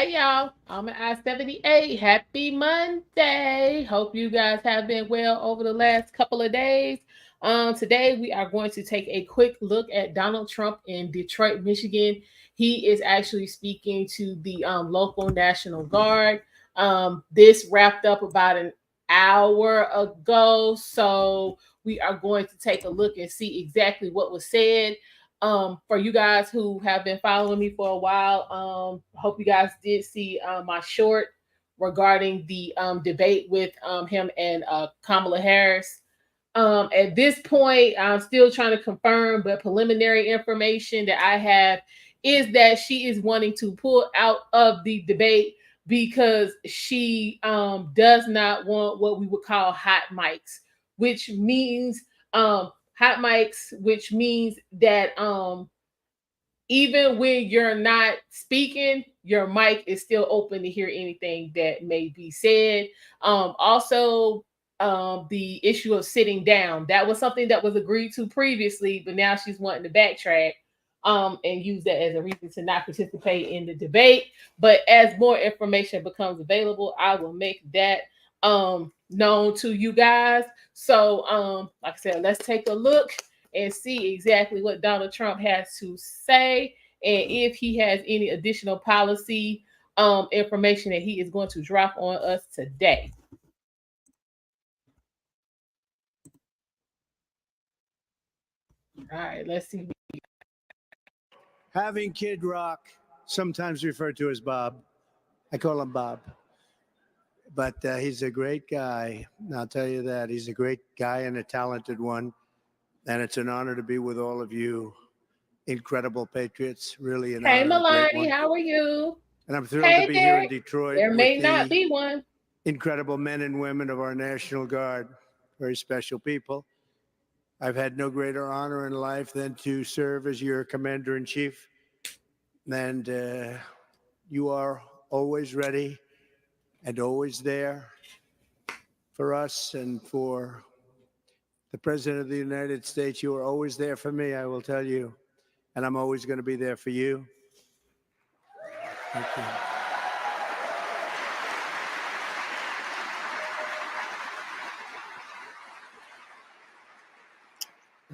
Hey y'all, I'm at I-78. Happy Monday. Hope you guys have been well over the last couple of days. Today we are going to take a quick look at Donald Trump in Detroit, Michigan. He is actually speaking to the local National Guard. This wrapped up about an hour ago, so we are going to take a look and see exactly what was said. For you guys who have been following me for a while, hope you guys did see my short regarding the debate with him and Kamala Harris. At this point, I'm still trying to confirm, but preliminary information that I have is that she is wanting to pull out of the debate because she does not want what we would call hot mics, which means hot mics, which means that even when you're not speaking, your mic is still open to hear anything that may be said. Also, the issue of sitting down, that was something that was agreed to previously, but now she's wanting to backtrack and use that as a reason to not participate in the debate. But as more information becomes available, I will make that known to you guys. So, like I said, let's take a look and see exactly what Donald Trump has to say and if he has any additional policy information that he is going to drop on us today. All right, let's see. Having Kid Rock, sometimes referred to as Bob. I call him Bob. But he's a great guy. I'll tell you that. He's a great guy and a talented one. And it's an honor to be with all of you, incredible patriots. Really an Hey, honor, a great Milani, one. how are you? And I'm thrilled to Hey, be here in Derek. Detroit There with may not the be one. incredible men and women of our National Guard, very special people. I've had no greater honor in life than to serve as your commander in chief. And you are always ready and always there for us and for the President of the United States. You are always there for me, I will tell you. And I'm always going to be there for you. Thank you.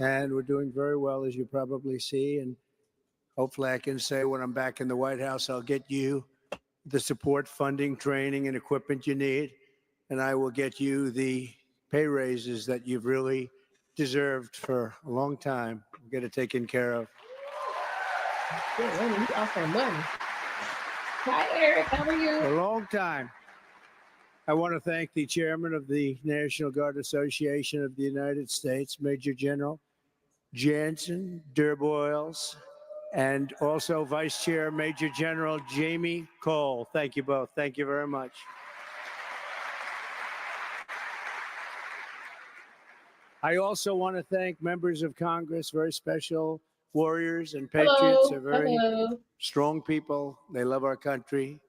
And we're doing very well, as you probably see. And hopefully I can say when I'm back in the White House, I'll get you the support, funding, training, and equipment you need. And I will get you the pay raises that you've really deserved for a long time. We'll get it taken care of. Yeah, you offering money. Hi, Eric. How are you? For a long time. I want to thank the chairman of the National Guard Association of the United States, Major General Jansen Durboyles, and also Vice Chair Major General Jamie Cole. Thank you both. Thank you very much. I also want to thank members of Congress, very special warriors and patriots. They're very strong people. They love our country.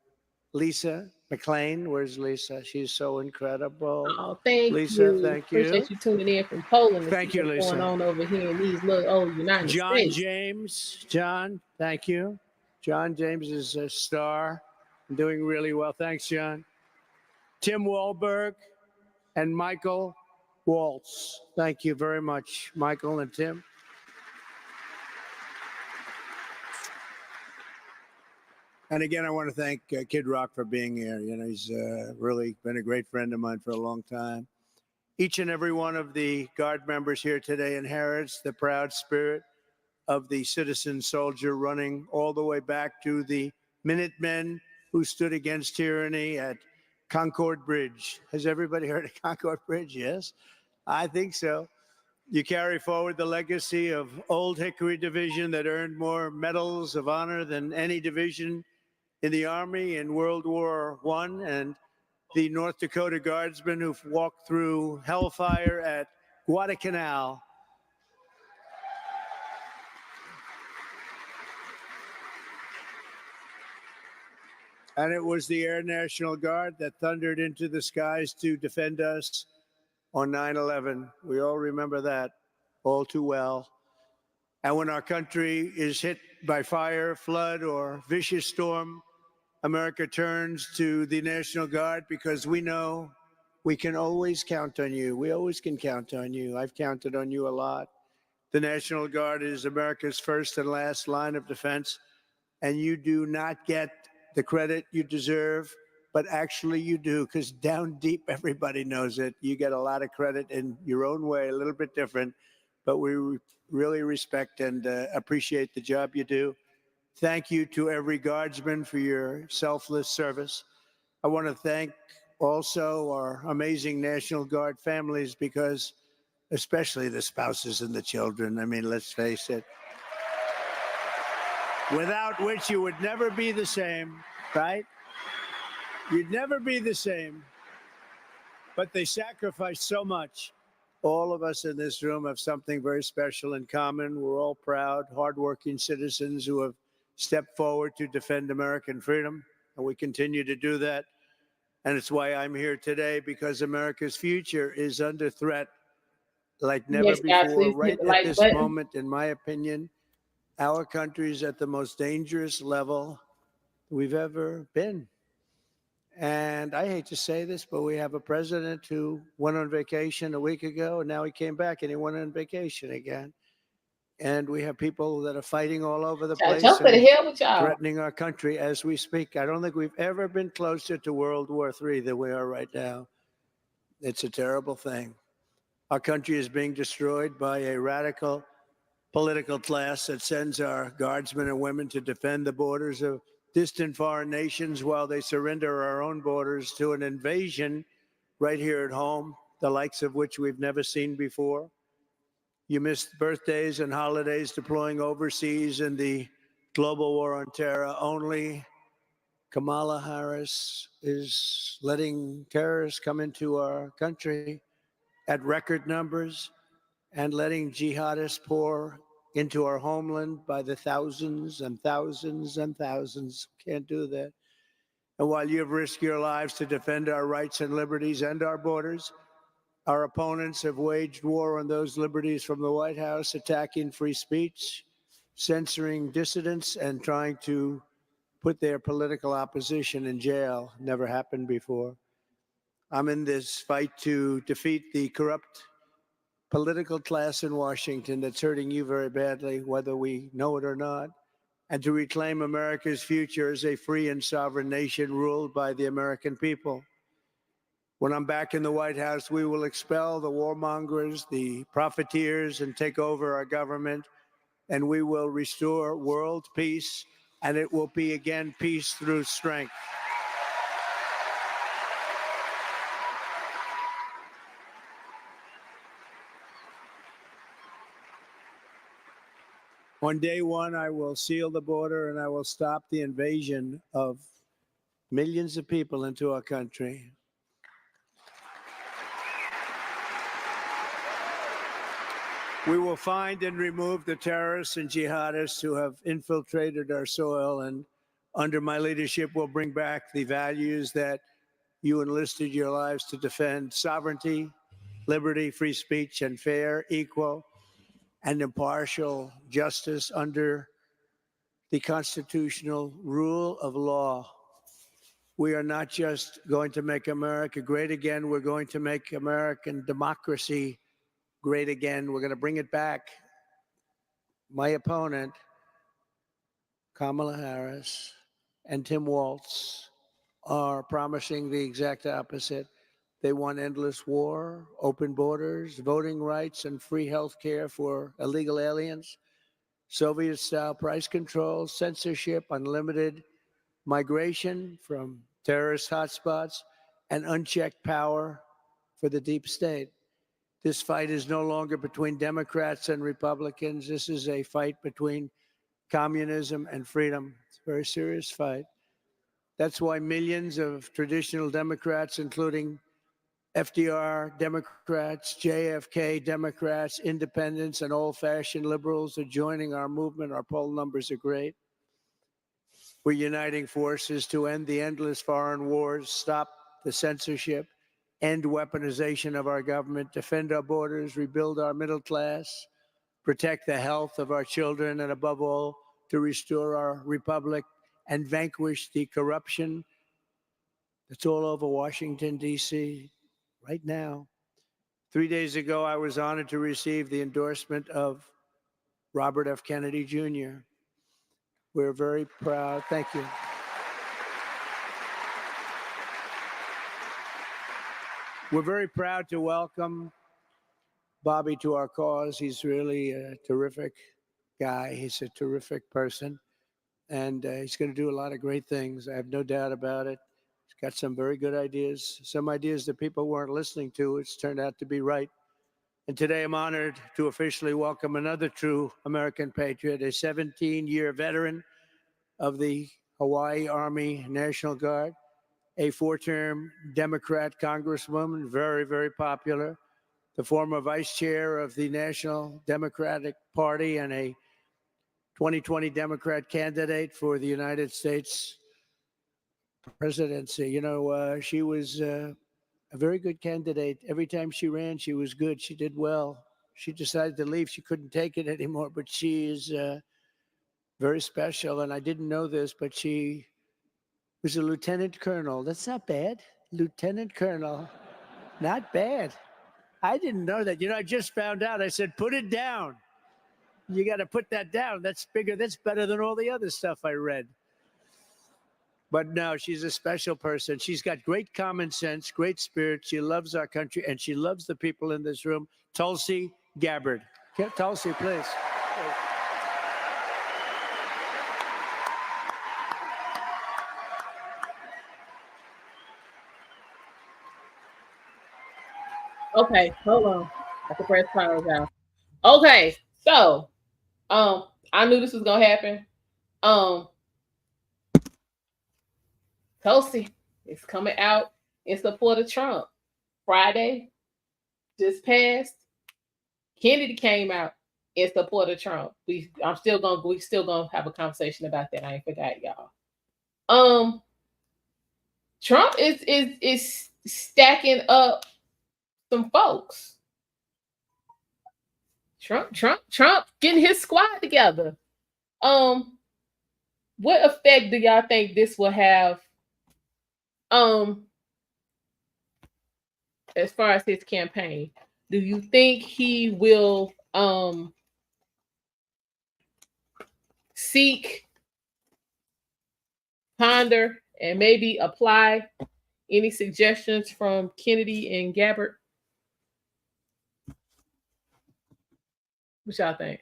Lisa McLean, where's Lisa? She's so incredible. Oh, thank Lisa, you. thank you. Appreciate you tuning in from Poland to Thank see you, what's Lisa. going on over here in these little old United John States. James, John, thank you. John James is a star, doing really well. Thanks, John. Tim Wahlberg and Michael Waltz. Thank you very much, Michael and Tim. And again, I want to thank Kid Rock for being here. You know, he's really been a great friend of mine for a long time. Each and every one of the Guard members here today inherits the proud spirit of the citizen soldier, running all the way back to the Minutemen who stood against tyranny at Concord Bridge. Has everybody heard of Concord Bridge? Yes, I think so. You carry forward the legacy of Old Hickory Division that earned more medals of honor than any division in the Army in World War I, and the North Dakota Guardsmen who've walked through hellfire at Guadalcanal. And it was the Air National Guard that thundered into the skies to defend us on 9/11. We all remember that all too well. And when our country is hit by fire, flood, or vicious storm, America turns to the National Guard because we know we can always count on you. We always can count on you. I've counted on you a lot. The National Guard is America's first and last line of defense, and you do not get the credit you deserve, but actually you do, because down deep, everybody knows it. You get a lot of credit in your own way, a little bit different, but we really respect and appreciate the job you do. Thank you to every Guardsman for your selfless service. I want to thank also our amazing National Guard families, because especially the spouses and the children. I mean, let's face it, without which you would never be the same, right? You'd never be the same. But they sacrifice so much. All of us in this room have something very special in common. We're all proud, hardworking citizens who have stepped forward to defend American freedom, and we continue to do that. And it's why I'm here today, because America's future is under threat like never Yes, guys, before. please hit Right the at like this button. moment, in my opinion, our country is at the most dangerous level we've ever been. And I hate to say this, but we have a president who went on vacation a week ago, and now he came back and he went on vacation again. And we have people that are fighting all over the place Jump to the and hell with y'all. threatening our country as we speak. I don't think we've ever been closer to World War III than we are right now. It's a terrible thing. Our country is being destroyed by a radical political class that sends our guardsmen and women to defend the borders of distant foreign nations while they surrender our own borders to an invasion right here at home, the likes of which we've never seen before. You missed birthdays and holidays deploying overseas in the global war on terror. Only Kamala Harris is letting terrorists come into our country at record numbers and letting jihadists pour into our homeland by the thousands and thousands and thousands. Can't do that. And while you've risked your lives to defend our rights and liberties and our borders, our opponents have waged war on those liberties from the White House, attacking free speech, censoring dissidents, and trying to put their political opposition in jail. Never happened before. I'm in this fight to defeat the corrupt political class in Washington that's hurting you very badly, whether we know it or not, and to reclaim America's future as a free and sovereign nation ruled by the American people. When I'm back in the White House, we will expel the warmongers, the profiteers, and take over our government, and we will restore world peace, and it will be, again, peace through strength. On day one, I will seal the border and I will stop the invasion of millions of people into our country. We will find and remove the terrorists and jihadists who have infiltrated our soil, and under my leadership, we'll bring back the values that you enlisted your lives to defend: sovereignty, liberty, free speech, and fair, equal, and impartial justice under the constitutional rule of law. We are not just going to make America great again, we're going to make American democracy great again. We're going to bring it back. My opponent, Kamala Harris, and Tim Walz are promising the exact opposite. They want endless war, open borders, voting rights, and free health care for illegal aliens, Soviet-style price controls, censorship, unlimited migration from terrorist hotspots, and unchecked power for the deep state. This fight is no longer between Democrats and Republicans. This is a fight between communism and freedom. It's a very serious fight. That's why millions of traditional Democrats, including FDR Democrats, JFK Democrats, independents, and old-fashioned liberals, are joining our movement. Our poll numbers are great. We're uniting forces to end the endless foreign wars, stop the censorship, end weaponization of our government, defend our borders, rebuild our middle class, protect the health of our children, and above all, to restore our republic and vanquish the corruption that's all over Washington, D.C. right now. 3 days ago, I was honored to receive the endorsement of Robert F. Kennedy Jr. We're very proud. Thank you. We're very proud to welcome Bobby to our cause. He's really a terrific guy. He's a terrific person, and he's going to do a lot of great things. I have no doubt about it. He's got some very good ideas, some ideas that people weren't listening to. It's turned out to be right. And today I'm honored to officially welcome another true American patriot, a 17-year veteran of the Hawaii Army National Guard, a 4-term Democrat congresswoman, very, very popular, the former vice chair of the National Democratic Party and a 2020 Democrat candidate for the United States presidency. You know, she was a very good candidate. Every time she ran, she was good. She did well. She decided to leave. She couldn't take it anymore, but she is very special. And I didn't know this, but she was a lieutenant colonel. That's not bad. Lieutenant colonel. Not bad. I didn't know that. You know, I just found out. I said, put it down. You got to put that down. That's bigger. That's better than all the other stuff I read. But no, she's a special person. She's got great common sense, great spirit. She loves our country, and she loves the people in this room. Tulsi Gabbard. Tulsi, please. Okay, hold on. I can press pause out. Okay, so I knew this was gonna happen. Um, Tulsi is coming out in support of Trump. Friday just passed. Kennedy came out in support of Trump. We still gonna have a conversation about that. I ain't forgot, y'all. Um, Trump is stacking up some folks. Trump getting his squad together. What effect do y'all think this will have? As far as his campaign, do you think he will seek, ponder, and maybe apply any suggestions from Kennedy and Gabbard? What y'all think?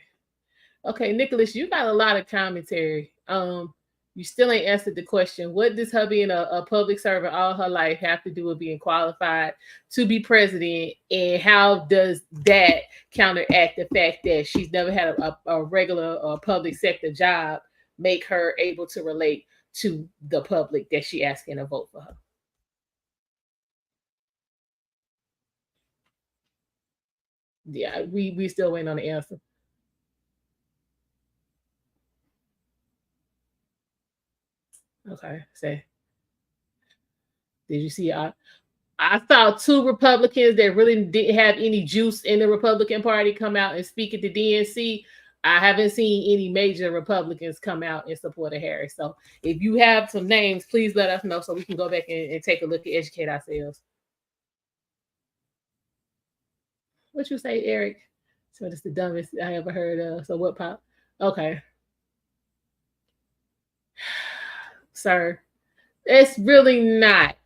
Okay, Nicholas, you got a lot of commentary. You still ain't answered the question. What does her being a public servant all her life have to do with being qualified to be president? And how does that counteract the fact that she's never had a regular or public sector job make her able to relate to the public that she asking to vote for her? Yeah, we still waiting on the answer. Okay, say, did you see? I saw 2 Republicans that really didn't have any juice in the Republican Party come out and speak at the DNC. I haven't seen any major Republicans come out in support of Harris. So if you have some names, please let us know so we can go back and take a look and educate ourselves. What you say, Eric? So that's the dumbest I ever heard of. So what pop? Okay. Sir, it's really not.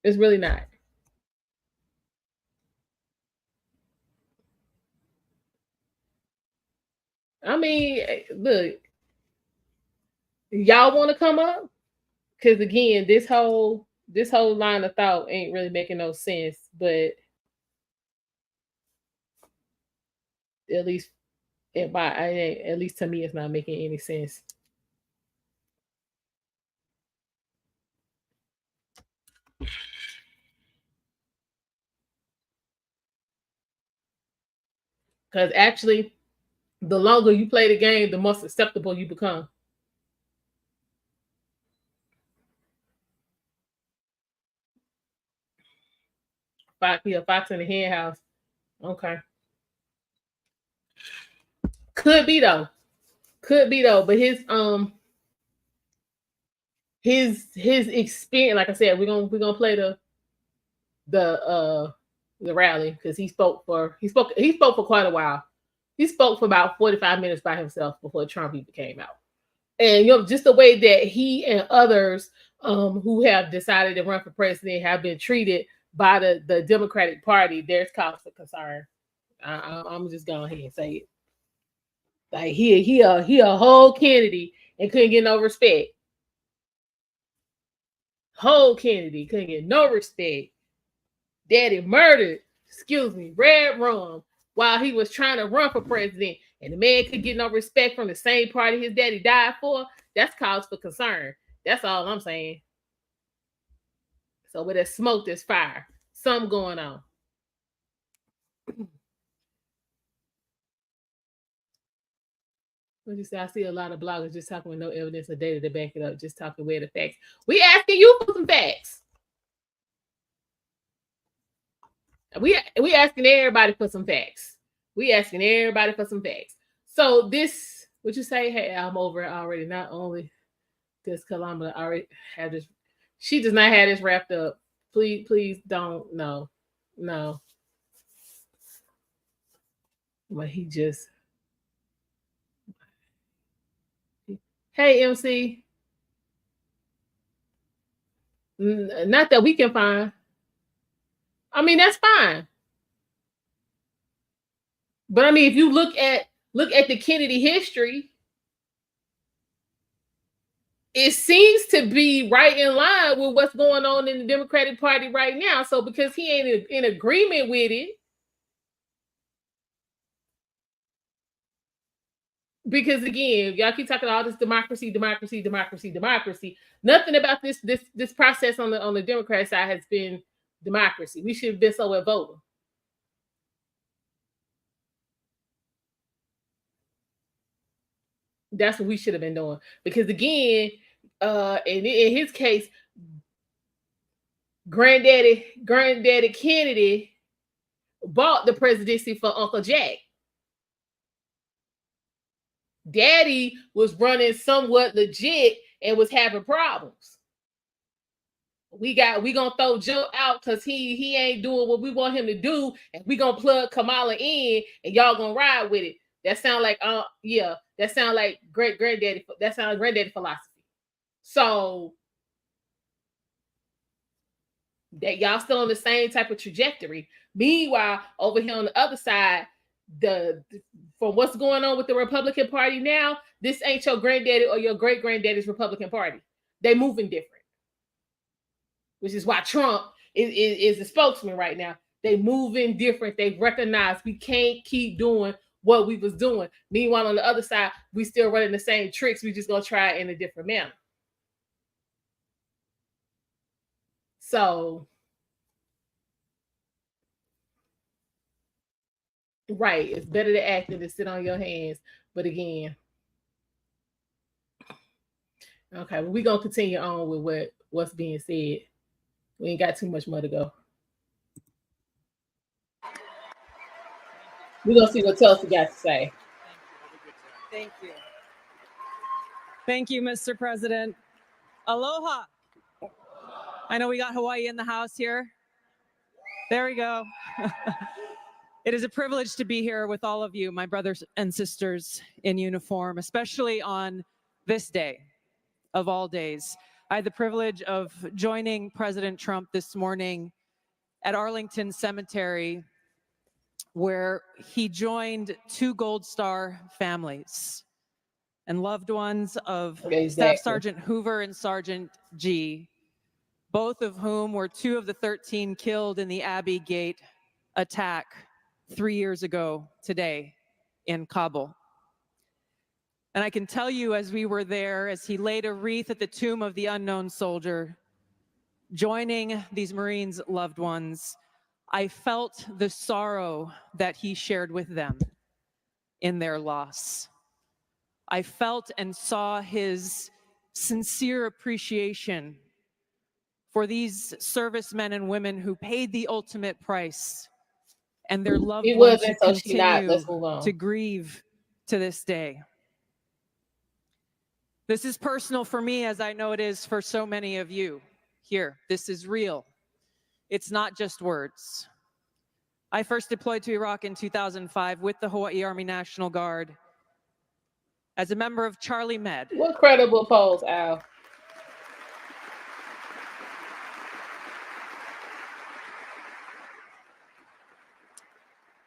It's really not. I mean, look, y'all want to come up? Because again, this whole line of thought ain't really making no sense. But at least at least to me, it's not making any sense. Because actually, the longer you play the game, the more susceptible you become. Fox in the hen house. Okay. Could be though. But his his experience. Like I said, we're gonna play the rally because he spoke for quite a while. He spoke for about 45 minutes by himself before Trump even came out. And just the way that he and others who have decided to run for president have been treated by the Democratic Party, there's cause for concern. I'm just going ahead and say it. Like he a whole Kennedy and couldn't get no respect. Whole Kennedy couldn't get no respect. Daddy murdered, red rum while he was trying to run for president, and the man could get no respect from the same party his daddy died for. That's cause for concern. That's all I'm saying. So where there's smoke, there's fire. Something going on. What you say? I see a lot of bloggers just talking with no evidence or data to back it up, just talking where the facts. We asking you for some facts. We asking everybody for some facts. We asking everybody for some facts. So this, would you say, hey, I'm over it already. Not only does Kalama already have this, she does not have this wrapped up. Please don't. No. But he just, hey, MC. Not that we can find. I mean, that's fine. But I mean, if you look at the Kennedy history, it seems to be right in line with what's going on in the Democratic Party right now. So because he ain't in agreement with it, because again, y'all keep talking all this democracy. Nothing about this process on the Democrat side has been democracy. We should have been so voting. That's what we should have been doing. Because again, in his case, Granddaddy Kennedy bought the presidency for Uncle Jack. Daddy was running somewhat legit and was having problems. We gonna throw Joe out because he ain't doing what we want him to do, and we gonna plug Kamala in, and y'all gonna ride with it. That sound like that sound like granddaddy. That sounds granddaddy philosophy. So that y'all still on the same type of trajectory. Meanwhile, over here on the other side, from what's going on with the Republican Party now, this ain't your granddaddy or your great granddaddy's Republican Party. They moving different, which is why Trump is the spokesman right now. They moving different. They recognize we can't keep doing what we was doing. Meanwhile, on the other side, we still running the same tricks. We just gonna try it in a different manner. So, right, it's better to act than to sit on your hands. But again, okay, well, we're gonna continue on with what's being said. We ain't got too much more to go. We're gonna see what Tulsi got to say. Thank you. Thank you, Mr. President. Aloha. I know we got Hawaii in the house here. There we go. It is a privilege to be here with all of you, my brothers and sisters in uniform, especially on this day of all days. I had the privilege of joining President Trump this morning at Arlington Cemetery, where he joined two Gold Star families and loved ones of Staff Sergeant Hoover and Sergeant G, both of whom were two of the 13 killed in the Abbey Gate attack 3 years ago today in Kabul. And I can tell you, as we were there, as he laid a wreath at the tomb of the unknown soldier, joining these Marines' loved ones, I felt the sorrow that he shared with them in their loss. I felt and saw his sincere appreciation for these servicemen and women who paid the ultimate price, and their loved ones who continue to grieve to this day. This is personal for me, as I know it is for so many of you here. This is real. It's not just words. I first deployed to Iraq in 2005 with the Hawaii Army National Guard as a member of Charlie Med. What credible pose, Al?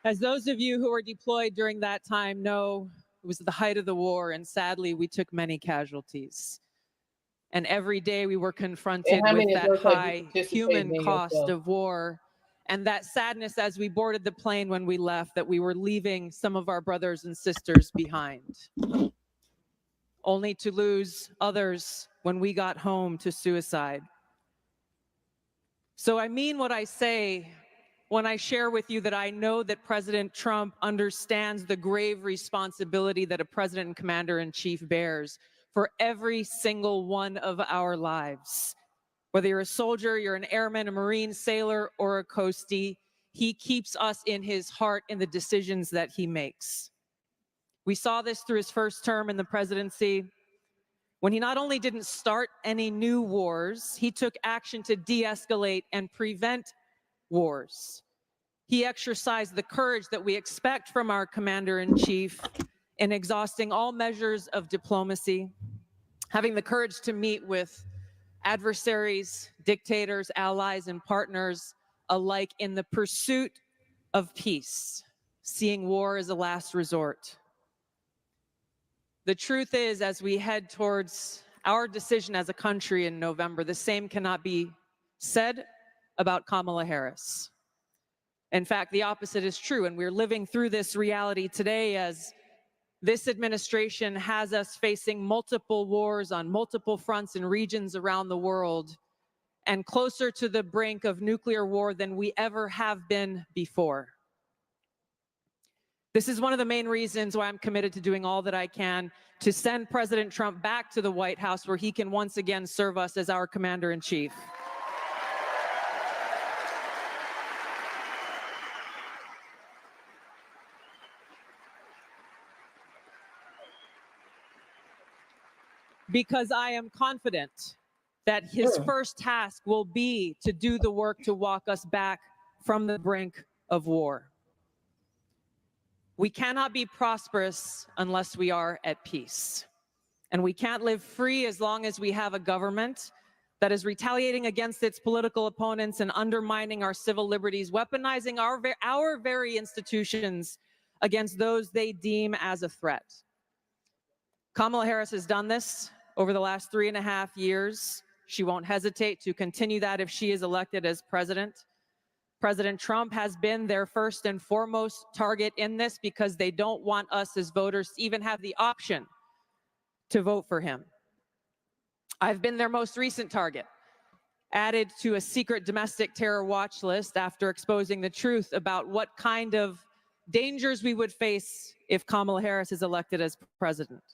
As those of you who were deployed during that time know, it was the height of the war, and sadly, we took many casualties. And every day we were confronted And how with many of that those have you high participated human in cost yourself? of war and that sadness as we boarded the plane when we left, that we were leaving some of our brothers and sisters behind, only to lose others when we got home to suicide. So I mean what I say when I share with you that I know that President Trump understands the grave responsibility that a president and commander-in-chief bears for every single one of our lives. Whether you're a soldier, you're an airman, a Marine, sailor, or a coastie, he keeps us in his heart in the decisions that he makes. We saw this through his first term in the presidency, when he not only didn't start any new wars, he took action to de-escalate and prevent wars. He exercised the courage that we expect from our commander-in-chief in exhausting all measures of diplomacy, having the courage to meet with adversaries, dictators, allies, and partners alike in the pursuit of peace, seeing war as a last resort. The truth is, as we head towards our decision as a country in November, the same cannot be said about Kamala Harris. In fact, the opposite is true, and we're living through this reality today as this administration has us facing multiple wars on multiple fronts and regions around the world, and closer to the brink of nuclear war than we ever have been before. This is one of the main reasons why I'm committed to doing all that I can to send President Trump back to the White House, where he can once again serve us as our commander-in-chief. Because I am confident that his first task will be to do the work to walk us back from the brink of war. We cannot be prosperous unless we are at peace. And we can't live free as long as we have a government that is retaliating against its political opponents and undermining our civil liberties, weaponizing our very institutions against those they deem as a threat. Kamala Harris has done this over the last 3.5 years. She won't hesitate to continue that if she is elected as president. President Trump has been their first and foremost target in this because they don't want us as voters to even have the option to vote for him. I've been their most recent target, added to a secret domestic terror watch list after exposing the truth about what kind of dangers we would face if Kamala Harris is elected as president.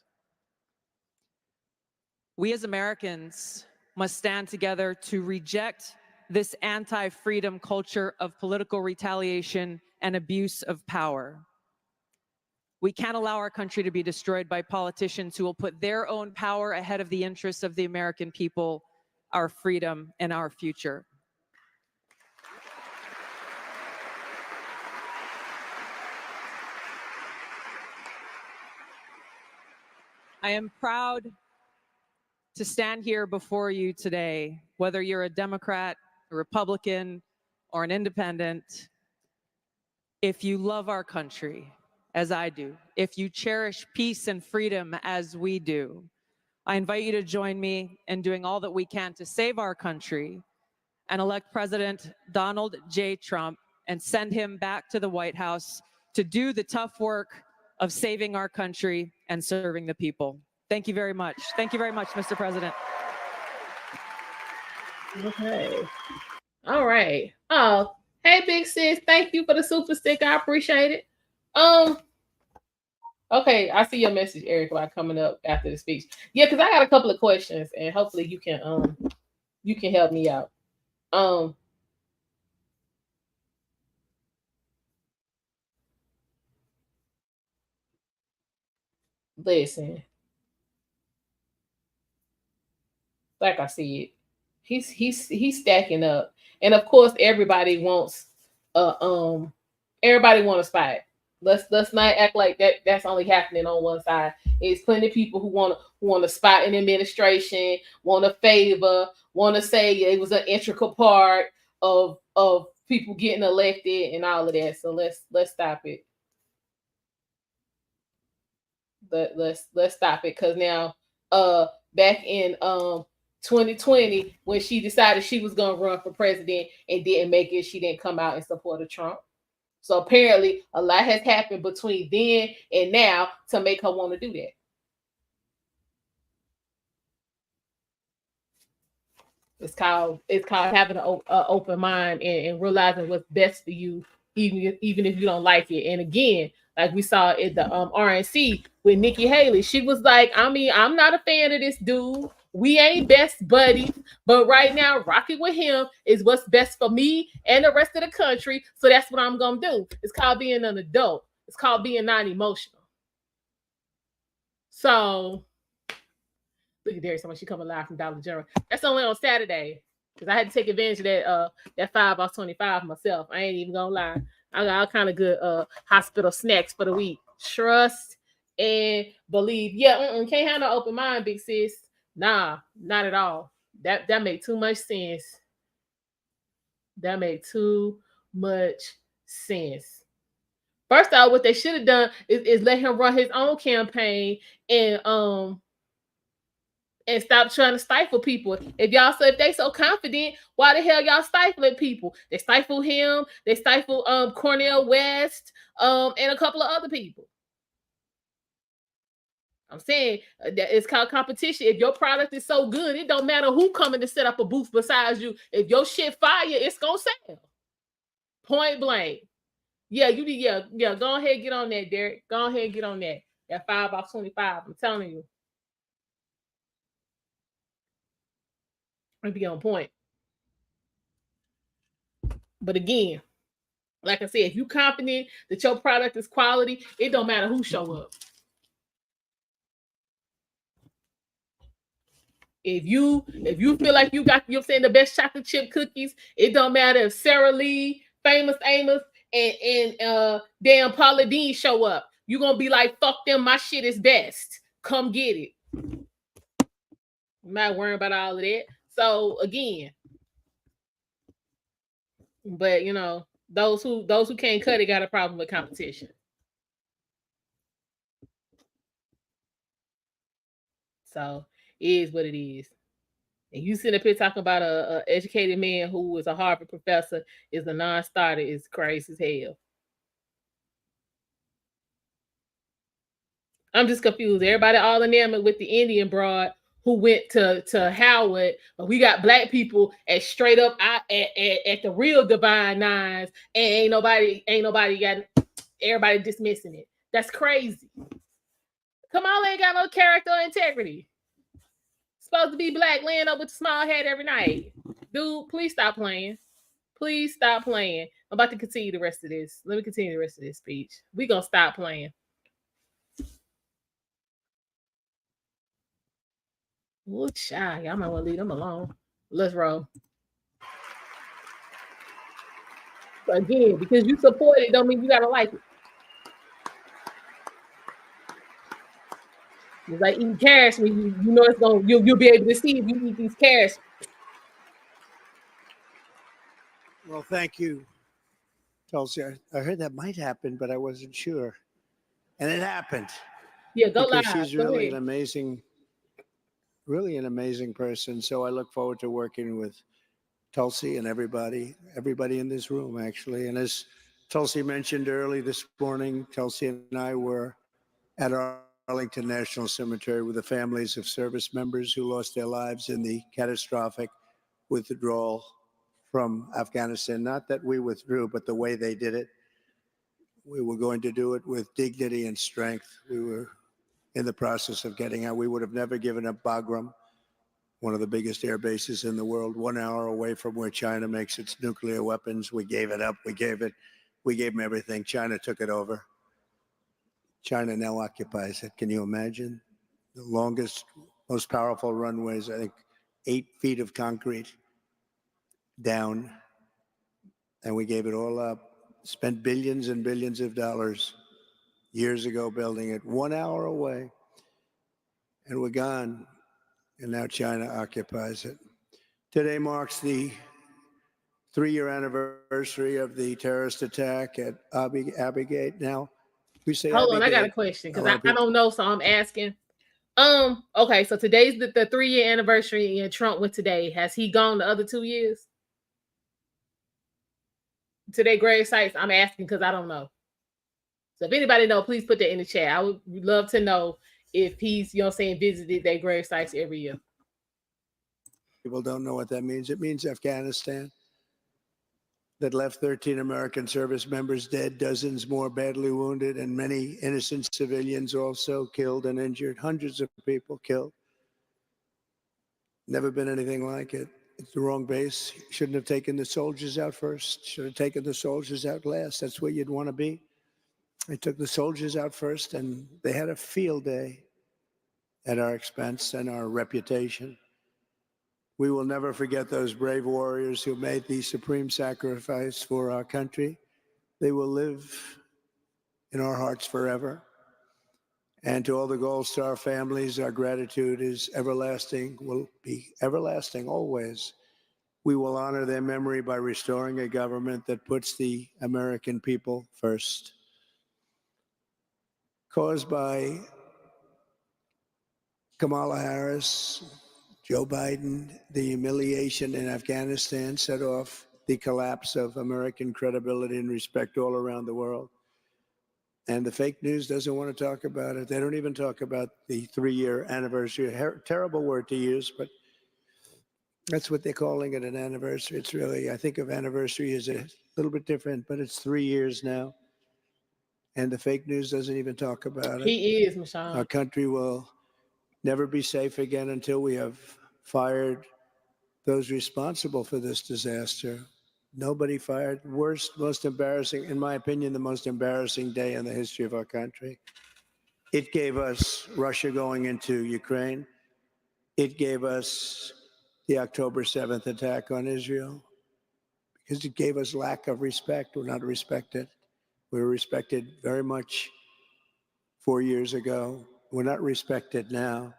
We as Americans must stand together to reject this anti-freedom culture of political retaliation and abuse of power. We can't allow our country to be destroyed by politicians who will put their own power ahead of the interests of the American people, our freedom, and our future. I am proud to stand here before you today, whether you're a Democrat, a Republican, or an independent. If you love our country, as I do, if you cherish peace and freedom as we do, I invite you to join me in doing all that we can to save our country and elect President Donald J. Trump and send him back to the White House to do the tough work of saving our country and serving the people. Thank you very much. Thank you very much, Mr. President. Okay. All right. Oh, hey, big sis. Thank you for the super stick. I appreciate it. Okay, I see your message, Eric, about coming up after the speech. Yeah, because I got a couple of questions, and hopefully you can help me out. Listen. like I said, he's stacking up, and of course uh um everybody want a spot. Let's not act like that's only happening on one side. It's plenty of people who want a spot in administration, want a favor, want to say it was an integral part of people getting elected and all of that. So let's stop it. Let's stop it, because now back in 2020, when she decided she was gonna run for president and didn't make it, she didn't come out in support of Trump. So apparently a lot has happened between then and now to make her want to do that. It's called having an open mind and realizing what's best for you, even if you don't like it. And again, like we saw at the RNC with Nikki Haley, she was like, I mean, I'm not a fan of this dude. We ain't best buddies, but right now, rocking with him is what's best for me and the rest of the country. So that's what I'm gonna do. It's called being an adult. It's called being non-emotional. So look at Darius, so much she coming live from Dollar General. That's only on Saturday, because I had to take advantage of that 5 off 25 myself. I ain't even gonna lie. I got all kind of good hospital snacks for the week. Trust and believe. Yeah, can't have no open mind, big sis. Nah, not at all. That made too much sense. That made too much sense. First off, what they should have done is let him run his own campaign and stop trying to stifle people. If they so confident, why the hell y'all stifling people? They stifle him, they stifle Cornel West, and a couple of other people. I'm saying that it's called competition. If your product is so good, it don't matter who coming to set up a booth besides you. If your shit fire, it's gonna sell. Point blank. Yeah, yeah. Go ahead and get on that, Derek. Go ahead and get on that. That 5 off 25. I'm telling you. It'll be on point. But again, like I said, if you confident that your product is quality, it don't matter who show up. If you feel like you got, you're saying, the best chocolate chip cookies, it don't matter if Sarah Lee, Famous Amos, and damn Paula Deen show up. You're gonna be like, fuck them, my shit is best. Come get it. I'm not worrying about all of that. So again, but you know, those who can't cut it got a problem with competition. So it is what it is. And you sit up here talking about a educated man who is a Harvard professor is a non-starter is crazy as hell. I'm just confused. Everybody all enamored with the Indian broad who went to Howard, but we got black people at straight up at the real Divine Nines, and ain't nobody got, everybody dismissing it. That's crazy. Kamala ain't got no character or integrity. Supposed to be black, laying up with a small head every night. Dude, please stop playing. Please stop playing. I'm about to continue the rest of this. Let me continue the rest of this speech. We gonna stop playing. Ooh, child, y'all might want to leave them alone. Let's roll. So again, because you support it, don't mean you gotta like it. It's like eating carrots when you know it's gonna, you'll be able to see if you eat these carrots. Well, thank you, Tulsi. I heard that might happen, but I wasn't sure, and it happened. Yeah, go live. She's really an amazing person. So I look forward to working with Tulsi and everybody in this room, actually. And as Tulsi mentioned early this morning, Tulsi and I were at Arlington National Cemetery with the families of service members who lost their lives in the catastrophic withdrawal from Afghanistan. Not that we withdrew, but the way they did it. We were going to do it with dignity and strength. We were in the process of getting out. We would have never given up Bagram, one of the biggest air bases in the world, 1 hour away from where China makes its nuclear weapons. We gave it up. We gave them everything. China took it over. China now occupies it. Can you imagine? The longest, most powerful runways, I think, 8 feet of concrete down, and we gave it all up. Spent billions and billions of dollars years ago building it, 1 hour away, and we're gone. And now China occupies it. Today marks the 3-year anniversary of the terrorist attack at Abigate. Now, we say Hold on, I got a Abigate. question A because lot of I people. don't know, so I'm asking. Okay, so today's the 3-year anniversary, and Trump went today. Has he gone the other 2 years? To their grave sites? I'm asking because I don't know. So if anybody know, please put that in the chat. I would love to know if he's, visited their grave sites every year. People don't know what that means. It means Afghanistan, that left 13 American service members dead, dozens more badly wounded, and many innocent civilians also killed and injured, hundreds of people killed. Never been anything like it. It's the wrong base. Shouldn't have taken the soldiers out first. Should have taken the soldiers out last. That's where you'd want to be. They took the soldiers out first, and they had a field day at our expense and our reputation. We will never forget those brave warriors who made the supreme sacrifice for our country. They will live in our hearts forever. And to all the Gold Star families, our gratitude is everlasting, will be everlasting always. We will honor their memory by restoring a government that puts the American people first. Caused by Kamala Harris, Joe Biden, the humiliation in Afghanistan set off the collapse of American credibility and respect all around the world. And the fake news doesn't want to talk about it. They don't even talk about the 3-year anniversary. Terrible word to use, but that's what they're calling it, an anniversary. It's really, I think of anniversary as a little bit different, but it's 3 years now. And the fake news doesn't even talk about it. He is, Michelle. Our country will never be safe again until we have fired those responsible for this disaster. Nobody fired. Worst, most embarrassing, in my opinion, the most embarrassing day in the history of our country. It gave us Russia going into Ukraine. It gave us the October 7th attack on Israel, because it gave us lack of respect. We're not respected. We were respected very much 4 years ago. We're not respected now.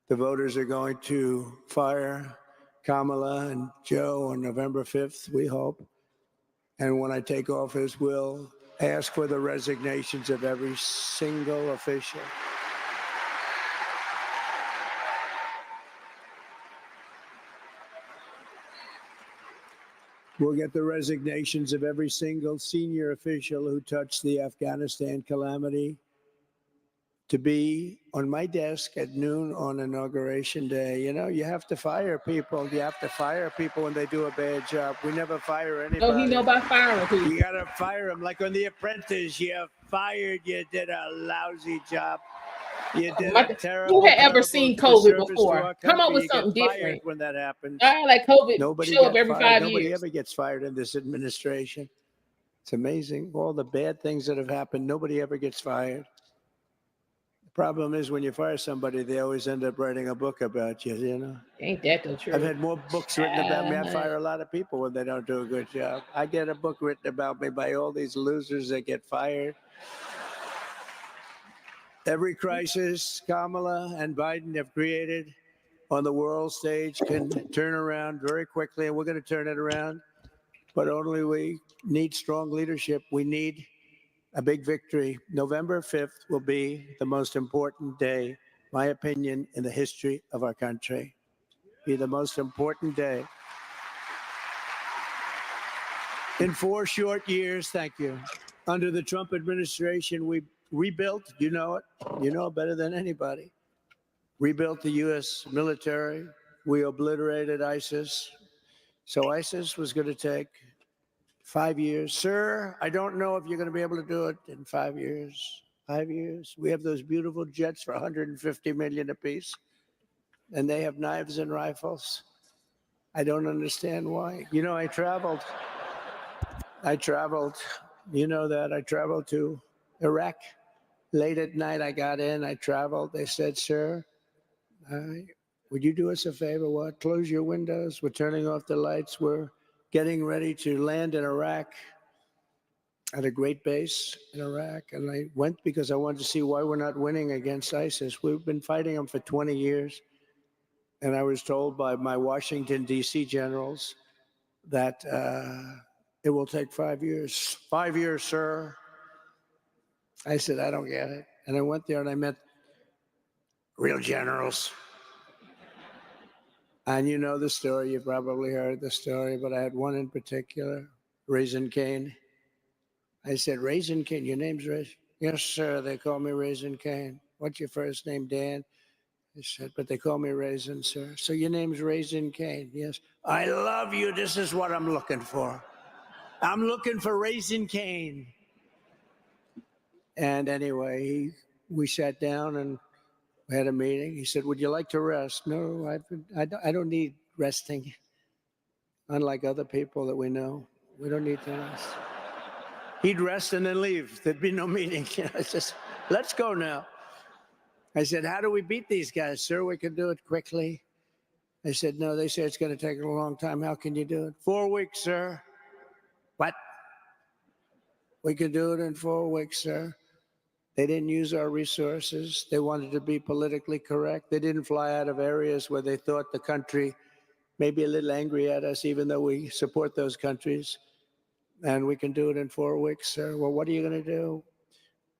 The voters are going to fire Kamala and Joe on November 5th, we hope. And when I take office, we'll ask for the resignations of every single official. We'll get the resignations of every single senior official who touched the Afghanistan calamity to be on my desk at noon on Inauguration Day. You know, you have to fire people. You have to fire people when they do a bad job. We never fire anybody. No, he know about firing people. You got to fire them. Like on The Apprentice, you fired, you did a lousy job. You did a terrible. Who had ever seen COVID before? Come up with something different. When that happens, like COVID, nobody show up gets every fired. 5 Nobody years. ever gets fired in this administration. It's amazing. All the bad things that have happened, nobody ever gets fired. The problem is when you fire somebody, they always end up writing a book about you, you know? Ain't that the truth? I've had more books written about me. I fire a lot of people when they don't do a good job. I get a book written about me by all these losers that get fired. Every crisis Kamala and Biden have created on the world stage can turn around very quickly, and we're going to turn it around. But only we need strong leadership. We need a big victory. November 5th will be the most important day, my opinion, in the history of our country. Be the most important day. In 4 short years, thank you, under the Trump administration, we rebuilt, you know it, you know better than anybody, rebuilt the U.S. military. We obliterated ISIS. So ISIS was going to take 5 years. Sir, I don't know if you're going to be able to do it in 5 years. 5 years. We have those beautiful jets for $150 million apiece, and they have knives and rifles. I don't understand why. You know, I traveled. You know that. I traveled to Iraq. Late at night, I got in. I traveled. They said, sir, would you do us a favor? What? Close your windows. We're turning off the lights. We're getting ready to land in Iraq at a great base in Iraq. And I went because I wanted to see why we're not winning against ISIS. We've been fighting them for 20 years. And I was told by my Washington, D.C. generals that it will take 5 years. 5 years, sir. I said, I don't get it. And I went there and I met real generals. And you know the story. You probably heard the story, but I had one in particular, Raisin Cane. I said, Raisin Cane, your name's Raisin? Yes, sir. They call me Raisin Cane. What's your first name, Dan? He said, but they call me Raisin, sir. So your name's Raisin Cane? Yes. I love you. This is what I'm looking for. I'm looking for Raisin Cane. And anyway, we sat down and we had a meeting. He said, would you like to rest? No, I don't need resting. Unlike other people that we know, we don't need to rest. He'd rest and then leave. There'd be no meeting. It's just, let's go now. I said, how do we beat these guys, sir? We can do it quickly. They said, no, they say it's going to take a long time. How can you do it? 4 weeks, sir. What? We can do it in 4 weeks, sir. They didn't use our resources. They wanted to be politically correct. They didn't fly out of areas where they thought the country may be a little angry at us, even though we support those countries. And we can do it in 4 weeks, sir. Well, what are you going to do?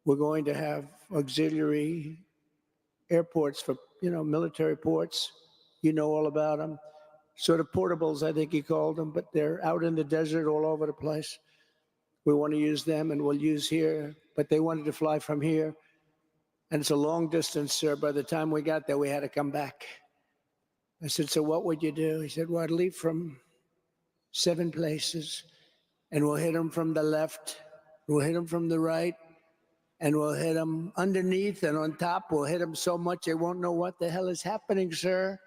We're going to have auxiliary airports for, military ports. You know all about them. Sort of portables, I think he called them, but they're out in the desert all over the place. We want to use them, and we'll use here. But they wanted to fly from here. And it's a long distance, sir. By the time we got there, we had to come back. I said, so what would you do? He said, well, I'd leave from 7 places, and we'll hit them from the left, we'll hit them from the right, and we'll hit them underneath and on top. We'll hit them so much they won't know what the hell is happening, sir.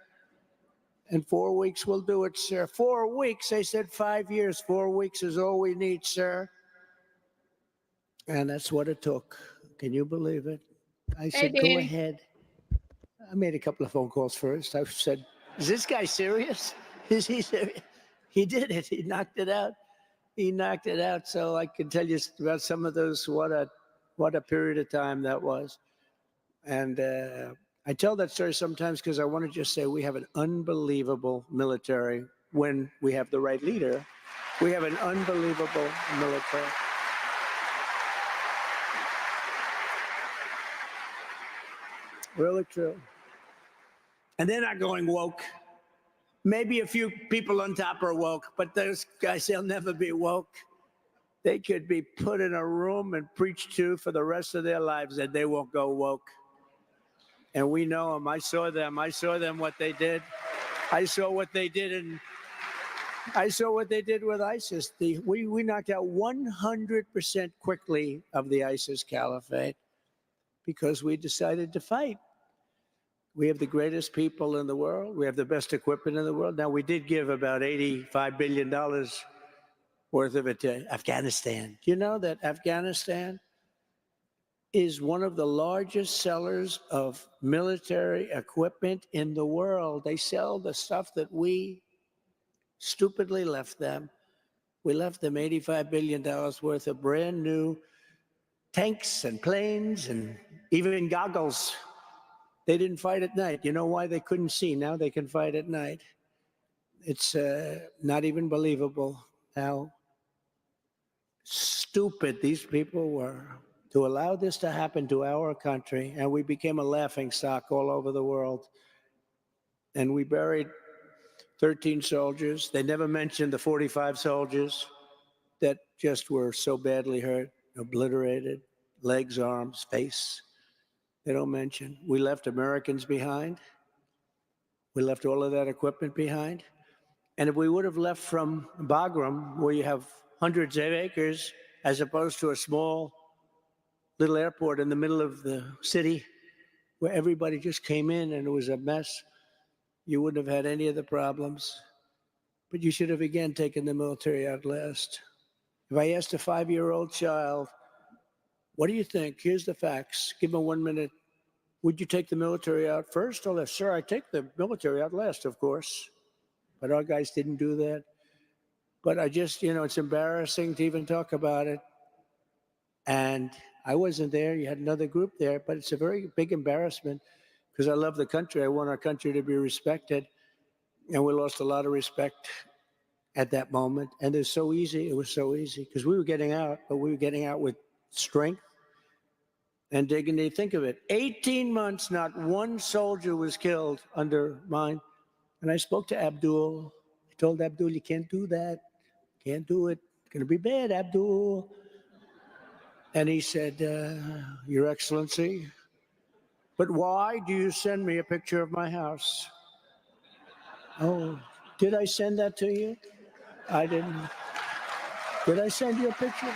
In 4 weeks, we'll do it, sir. 4 weeks. They said 5 years. 4 weeks is all we need, sir. And that's what it took. Can you believe it? I said, Hey, go Danny. ahead. I made a couple of phone calls first. I said, is this guy serious? Is he serious? He did it. He knocked it out. He knocked it out. So I can tell you about some of those, what a period of time that was. And I tell that story sometimes because I want to just say we have an unbelievable military when we have the right leader. We have an unbelievable military. Really true. And they're not going woke. Maybe a few people on top are woke, but those guys, they'll never be woke. They could be put in a room and preached to for the rest of their lives, and they won't go woke. And we know them. I saw them. I saw them, what they did. I saw what they did, and I saw what they did with ISIS. We knocked out 100% quickly of the ISIS caliphate because we decided to fight. We have the greatest people in the world. We have the best equipment in the world. Now, we did give about $85 billion worth of it to Afghanistan. Do you know that Afghanistan is one of the largest sellers of military equipment in the world? They sell the stuff that we stupidly left them. We left them $85 billion worth of brand new tanks and planes and even goggles. They didn't fight at night. You know why? They couldn't see. Now they can fight at night. It's not even believable how stupid these people were to allow this to happen to our country. And we became a laughingstock all over the world. And we buried 13 soldiers. They never mentioned the 45 soldiers that just were so badly hurt, obliterated, legs, arms, face. They don't mention. We left Americans behind. We left all of that equipment behind. And if we would have left from Bagram, where you have hundreds of acres, as opposed to a small little airport in the middle of the city, where everybody just came in and it was a mess, you wouldn't have had any of the problems. But you should have, again, taken the military out last. If I asked a 5-year-old child, what do you think? Here's the facts. Give him 1 minute would you take the military out first or last? Sir, I take the military out last, of course. But our guys didn't do that. But I just, it's embarrassing to even talk about it. And I wasn't there. You had another group there, but it's a very big embarrassment because I love the country. I want our country to be respected. And we lost a lot of respect at that moment. And it was so easy. It was so easy because we were getting out, but we were getting out with strength and dignity. Think of it. 18 months, not one soldier was killed under mine. And I spoke to Abdul. I told Abdul, you can't do that. Can't do it. It's going to be bad, Abdul. And he said, Your Excellency, but why do you send me a picture of my house? Oh, did I send that to you? I didn't. Did I send you a picture?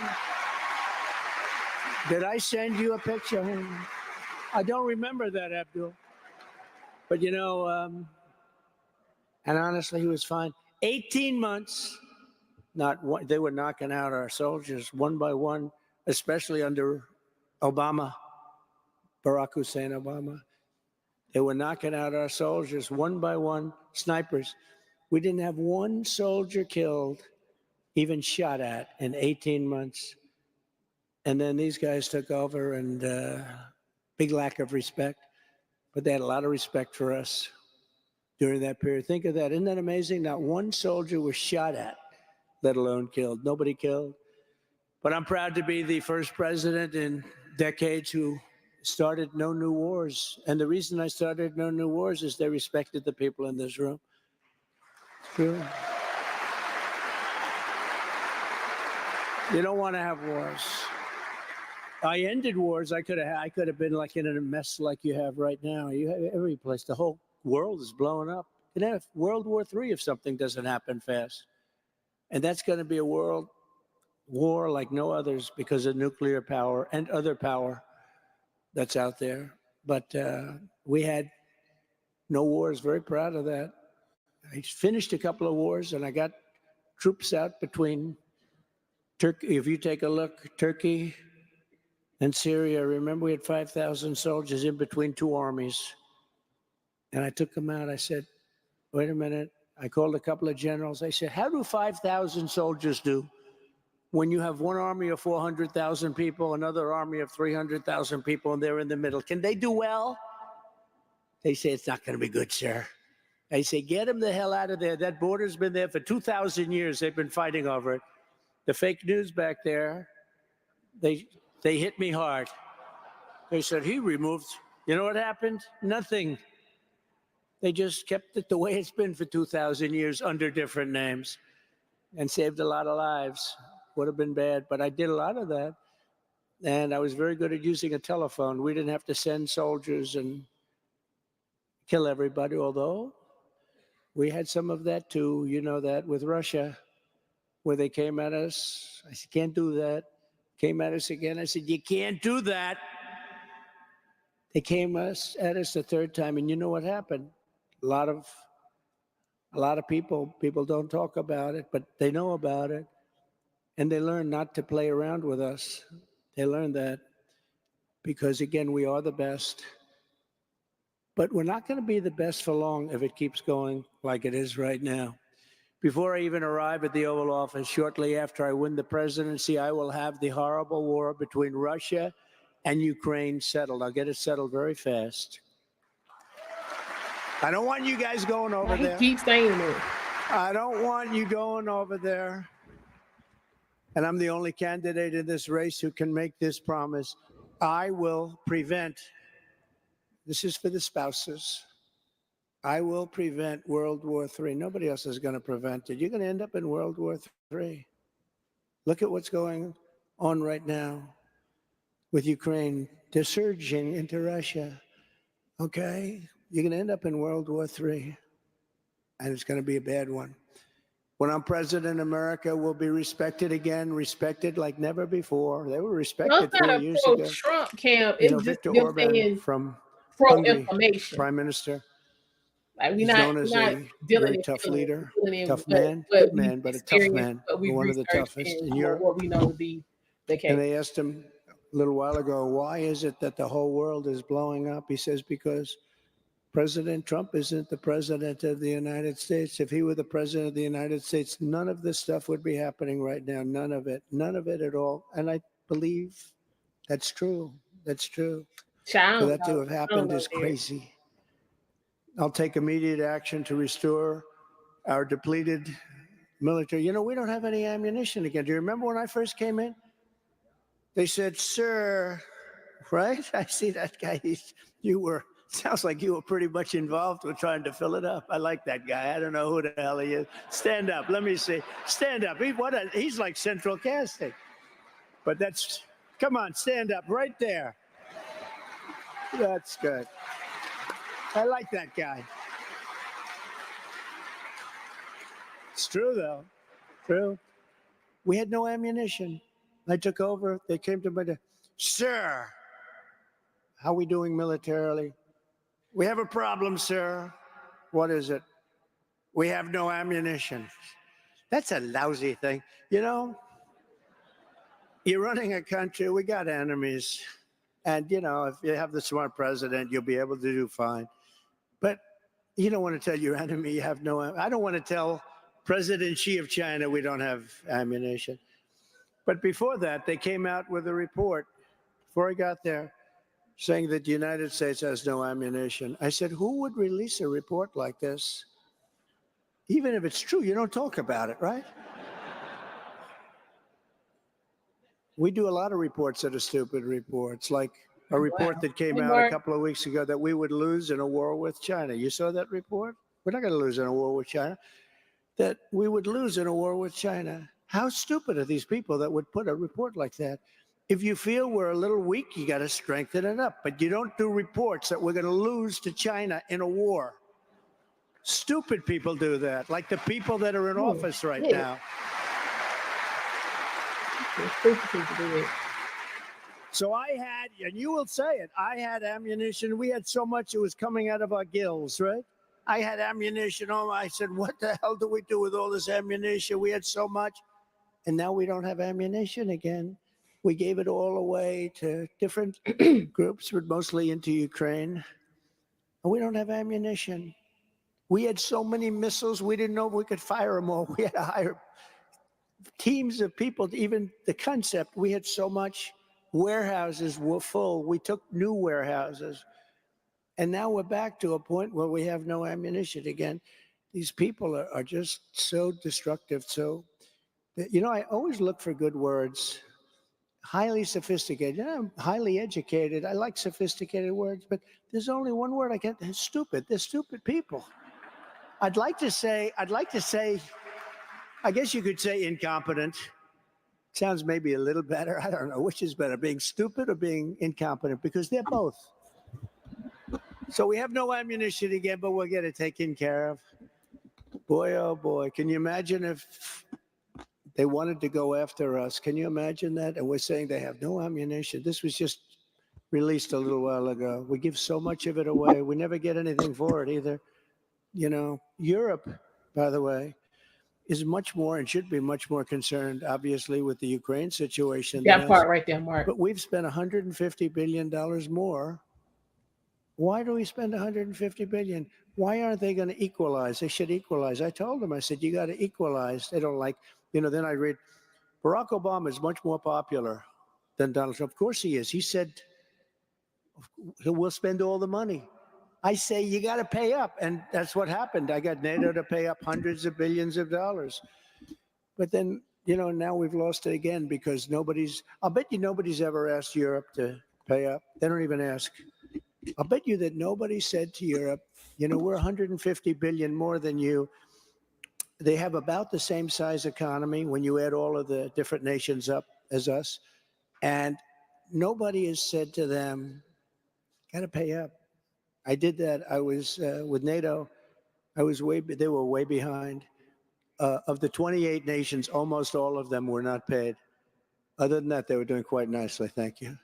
Did I send you a picture? I don't remember that, Abdul. But and honestly, he was fine. 18 months, not one, they were knocking out our soldiers one by one, especially under Obama, Barack Hussein Obama. They were knocking out our soldiers one by one, snipers. We didn't have one soldier killed, even shot at, in 18 months. And then these guys took over, and big lack of respect. But they had a lot of respect for us during that period. Think of that. Isn't that amazing? Not one soldier was shot at, let alone killed. Nobody killed. But I'm proud to be the first president in decades who started no new wars. And the reason I started no new wars is they respected the people in this room. True. You don't want to have wars. I ended wars. I could have been like in a mess like you have right now. You have every place. The whole world is blowing up. You can have World War III if something doesn't happen fast. And that's going to be a world war like no others because of nuclear power and other power that's out there. But we had no wars. Very proud of that. I finished a couple of wars, and I got troops out between Turkey. If you take a look, Turkey and Syria, remember we had 5,000 soldiers in between two armies. And I took them out. I said, wait a minute. I called a couple of generals. I said, how do 5,000 soldiers do when you have one army of 400,000 people, another army of 300,000 people, and they're in the middle? Can they do well? They say, it's not going to be good, sir. I say, get them the hell out of there. That border's been there for 2,000 years. They've been fighting over it. The fake news back there, they hit me hard. They said, he removed. You know what happened? Nothing. They just kept it the way it's been for 2,000 years under different names and saved a lot of lives. Would have been bad, but I did a lot of that. And I was very good at using a telephone. We didn't have to send soldiers and kill everybody, although we had some of that too, that with Russia, where they came at us. I said, can't do that. Came at us again. I said, you can't do that. They came at us the third time, and you know what happened? A lot of people don't talk about it, but they know about it. And they learn not to play around with us. They learn that because, again, we are the best. But we're not going to be the best for long if it keeps going like it is right now. Before I even arrive at the Oval Office, shortly after I win the presidency, I will have the horrible war between Russia and Ukraine settled. I'll get it settled very fast. I don't want you guys going over there. He keeps saying it. I don't want you going over there. And I'm the only candidate in this race who can make this promise. I will prevent, this is for the spouses, I will prevent World War III. Nobody else is going to prevent it. You're going to end up in World War III. Look at what's going on right now with Ukraine. They're surging into Russia. Okay? You're going to end up in World War III. And it's going to be a bad one. When I'm president, America will be respected again, respected like never before. They were respected 4 years ago. Trump camp. It's just Viktor Orban from Hungary, Prime Minister. Like He's known as a very tough leader, tough man, good man, but a tough man, one of the toughest in Europe. What we know to be the case. And they asked him, a little while ago, why is it that the whole world is blowing up? He says, because President Trump isn't the president of the United States. If he were the president of the United States, none of this stuff would be happening right now. None of it at all. And I believe that's true. That's true. For that to have happened is crazy. I'll take immediate action to restore our depleted military. You know, we don't have any ammunition again. Do you remember when I first came in? They said, sir, right? I see that guy. Sounds like you were pretty much involved with trying to fill it up. I like that guy. I don't know who the hell he is. Stand up. Let me see. Stand up. He's like central casting. But come on, stand up right there. That's good. I like that guy. It's true, though. True. We had no ammunition. I took over. They came to me, sir, how are we doing militarily? We have a problem, sir. What is it? We have no ammunition. That's a lousy thing. You know, you're running a country. We got enemies. And, you know, if you have the smart president, you'll be able to do fine. But you don't want to tell your enemy you have I don't want to tell President Xi of China we don't have ammunition. But before that, they came out with a report, before I got there, saying that the United States has no ammunition. I said, who would release a report like this? Even if it's true, you don't talk about it, right? We do a lot of reports that are stupid reports, like a report that came out a couple of weeks ago that we would lose in a war with China. You saw that report? We're not going to lose in a war with China. That we would lose in a war with China. How stupid are these people that would put a report like that? If you feel we're a little weak, you got to strengthen it up. But you don't do reports that we're going to lose to China in a war. Stupid people do that, like the people that are in office right now. Stupid people do it. So I had, and you will say it, I had ammunition. We had so much it was coming out of our gills, right? I had ammunition. I said, what the hell do we do with all this ammunition? We had so much. And now we don't have ammunition again. We gave it all away to different groups, but mostly into Ukraine. And we don't have ammunition. We had so many missiles, we didn't know if we could fire them all. We had to hire teams of people, even the concept. We had so much. Warehouses were full. We took new warehouses. And now we're back to a point where we have no ammunition again. These people are just so destructive. So, you know, I always look for good words. Highly sophisticated. You know, I'm highly educated. I like sophisticated words, but there's only one word I get. It's stupid. They're stupid people. I'd like to say, I guess you could say incompetent. Sounds maybe a little better. I don't know. Which is better, being stupid or being incompetent? Because they're both. So we have no ammunition again, but we'll get it taken care of. Boy, oh boy. Can you imagine if they wanted to go after us? Can you imagine that? And we're saying they have no ammunition. This was just released a little while ago. We give so much of it away. We never get anything for it either. You know, Europe, by the way, is much more and should be much more concerned, obviously, with the Ukraine situation. That part right there, Mark. But we've spent $150 billion more. Why do we spend $150 billion? Why aren't they going to equalize? They should equalize. I told them, I said, you got to equalize. They don't like, you know, then I read, Barack Obama is much more popular than Donald Trump. Of course he is. He said, we'll spend all the money. I say, you got to pay up. And that's what happened. I got NATO to pay up hundreds of billions of dollars. But then, you know, now we've lost it again because I'll bet you nobody's ever asked Europe to pay up. They don't even ask. I'll bet you that nobody said to Europe, you know, we're 150 billion more than you. They have about the same size economy when you add all of the different nations up as us. And nobody has said to them, got to pay up. I did that. I was with NATO. They were way behind. Of the 28 nations, almost all of them were not paid. Other than that, they were doing quite nicely. Thank you.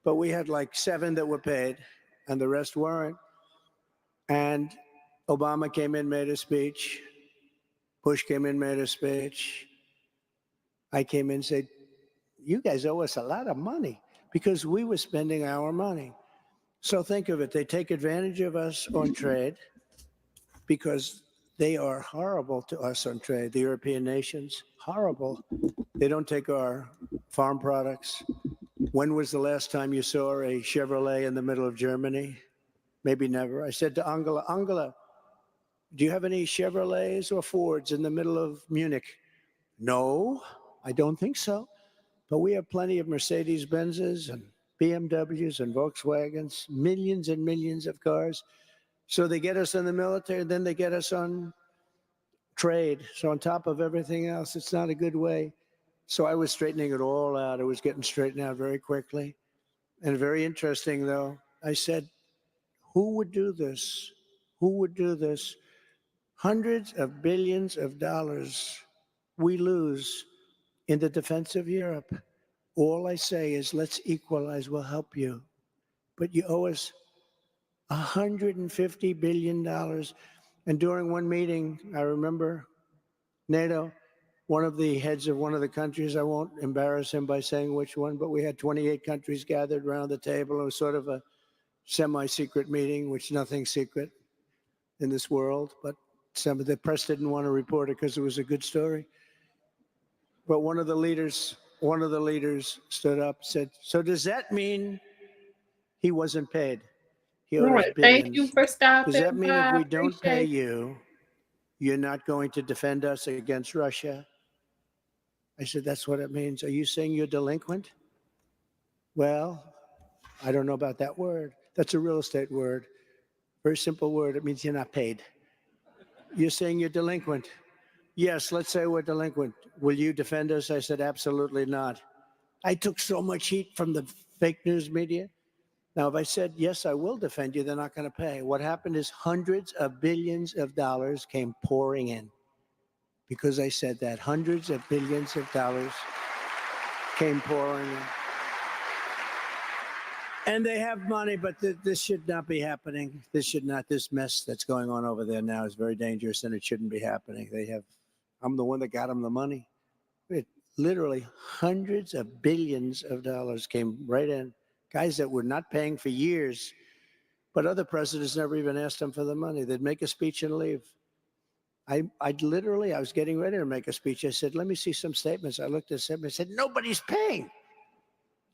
But we had like 7 that were paid and the rest weren't. And Obama came in, made a speech. Bush came in, made a speech. I came in and said, you guys owe us a lot of money because we were spending our money. So think of it. They take advantage of us on trade because they are horrible to us on trade. The European nations, horrible. They don't take our farm products. When was the last time you saw a Chevrolet in the middle of Germany? Maybe never. I said to Angela, Angela, do you have any Chevrolets or Fords in the middle of Munich? No, I don't think so. But we have plenty of Mercedes-Benzes and BMWs and Volkswagens, millions and millions of cars. So they get us in the military, and then they get us on trade. So on top of everything else, it's not a good way. So I was straightening it all out. It was getting straightened out very quickly. And very interesting, though, I said, who would do this? Who would do this? Hundreds of billions of dollars we lose in the defense of Europe. All I say is, let's equalize, we'll help you. But you owe us $150 billion. And during one meeting, I remember NATO, one of the heads of one of the countries, I won't embarrass him by saying which one, but we had 28 countries gathered around the table. It was sort of a semi-secret meeting, which nothing's secret in this world, but some of the press didn't want to report it because it was a good story. But one of the leaders stood up and said, so does that mean he wasn't paid? He owed us Thank you billions. for stopping. Does that mean if we I don't pay appreciate you, you're not going to defend us against Russia? I said, that's what it means. Are you saying you're delinquent? Well, I don't know about that word. That's a real estate word. Very simple word. It means you're not paid. You're saying you're delinquent. Yes, let's say we're delinquent. Will you defend us? I said, absolutely not. I took so much heat from the fake news media. Now, if I said, yes, I will defend you, they're not going to pay. What happened is hundreds of billions of dollars came pouring in because I said that. Hundreds of billions of dollars came pouring in. And they have money, but this should not be happening. This mess that's going on over there now is very dangerous, and it shouldn't be happening. I'm the one that got them the money. Literally hundreds of billions of dollars came right in. Guys that were not paying for years, but other presidents never even asked them for the money. They'd make a speech and leave. I was getting ready to make a speech. I said, let me see some statements. I looked at them and said, nobody's paying.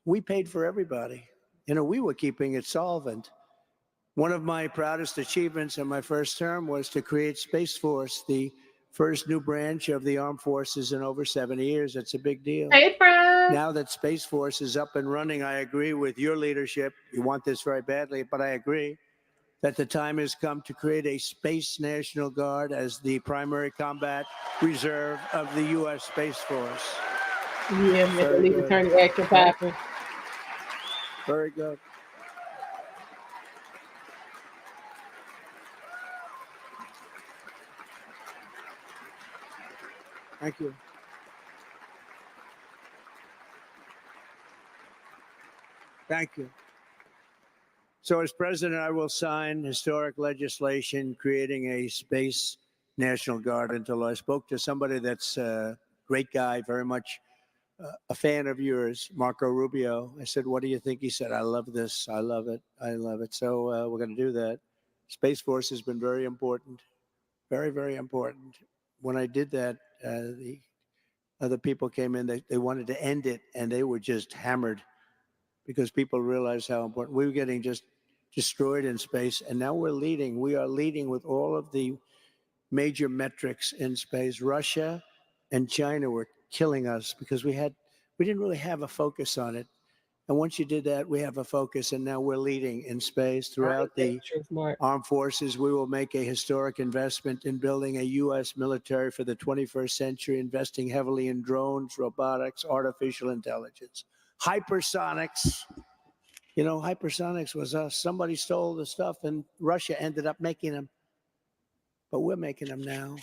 We paid for everybody. We were keeping it solvent. One of my proudest achievements in my first term was to create Space Force, the first new branch of the armed forces in over 70 years. It's a big deal. Hey, friend. Now that Space Force is up and running, I agree with your leadership. You want this very badly, but I agree that the time has come to create a Space National Guard as the primary combat reserve of the U.S. Space Force. Yeah, make a legal attorney action happen. Very good. Thank you. Thank you. So as president, I will sign historic legislation creating a Space National Guard until law. I spoke to somebody that's a great guy, very much a fan of yours, Marco Rubio. I said, what do you think? He said, I love this. I love it. I love it. So we're going to do that. Space Force has been very important, very, very important. When I did that, the other people came in, they wanted to end it, and they were just hammered because people realized how important. We were getting just destroyed in space, and now we're leading. We are leading with all of the major metrics in space. Russia and China were killing us because we didn't really have a focus on it. And once you did that, we have a focus, and now we're leading in space throughout the armed forces. We will make a historic investment in building a U.S. military for the 21st century, investing heavily in drones, robotics, artificial intelligence, hypersonics. Hypersonics was us. Somebody stole the stuff, and Russia ended up making them. But we're making them now.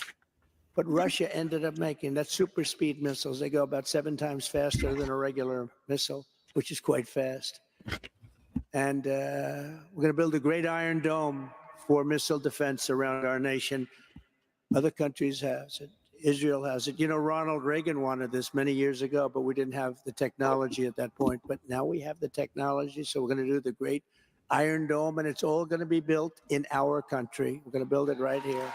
But Russia ended up making that super speed missiles. They go about 7 times faster than a regular missile, which is quite fast. And we're going to build a great Iron Dome for missile defense around our nation. Other countries have. Israel has it. You know, Ronald Reagan wanted this many years ago, but we didn't have the technology at that point. But now we have the technology, so we're going to do the great Iron Dome, and it's all going to be built in our country. We're going to build it right here.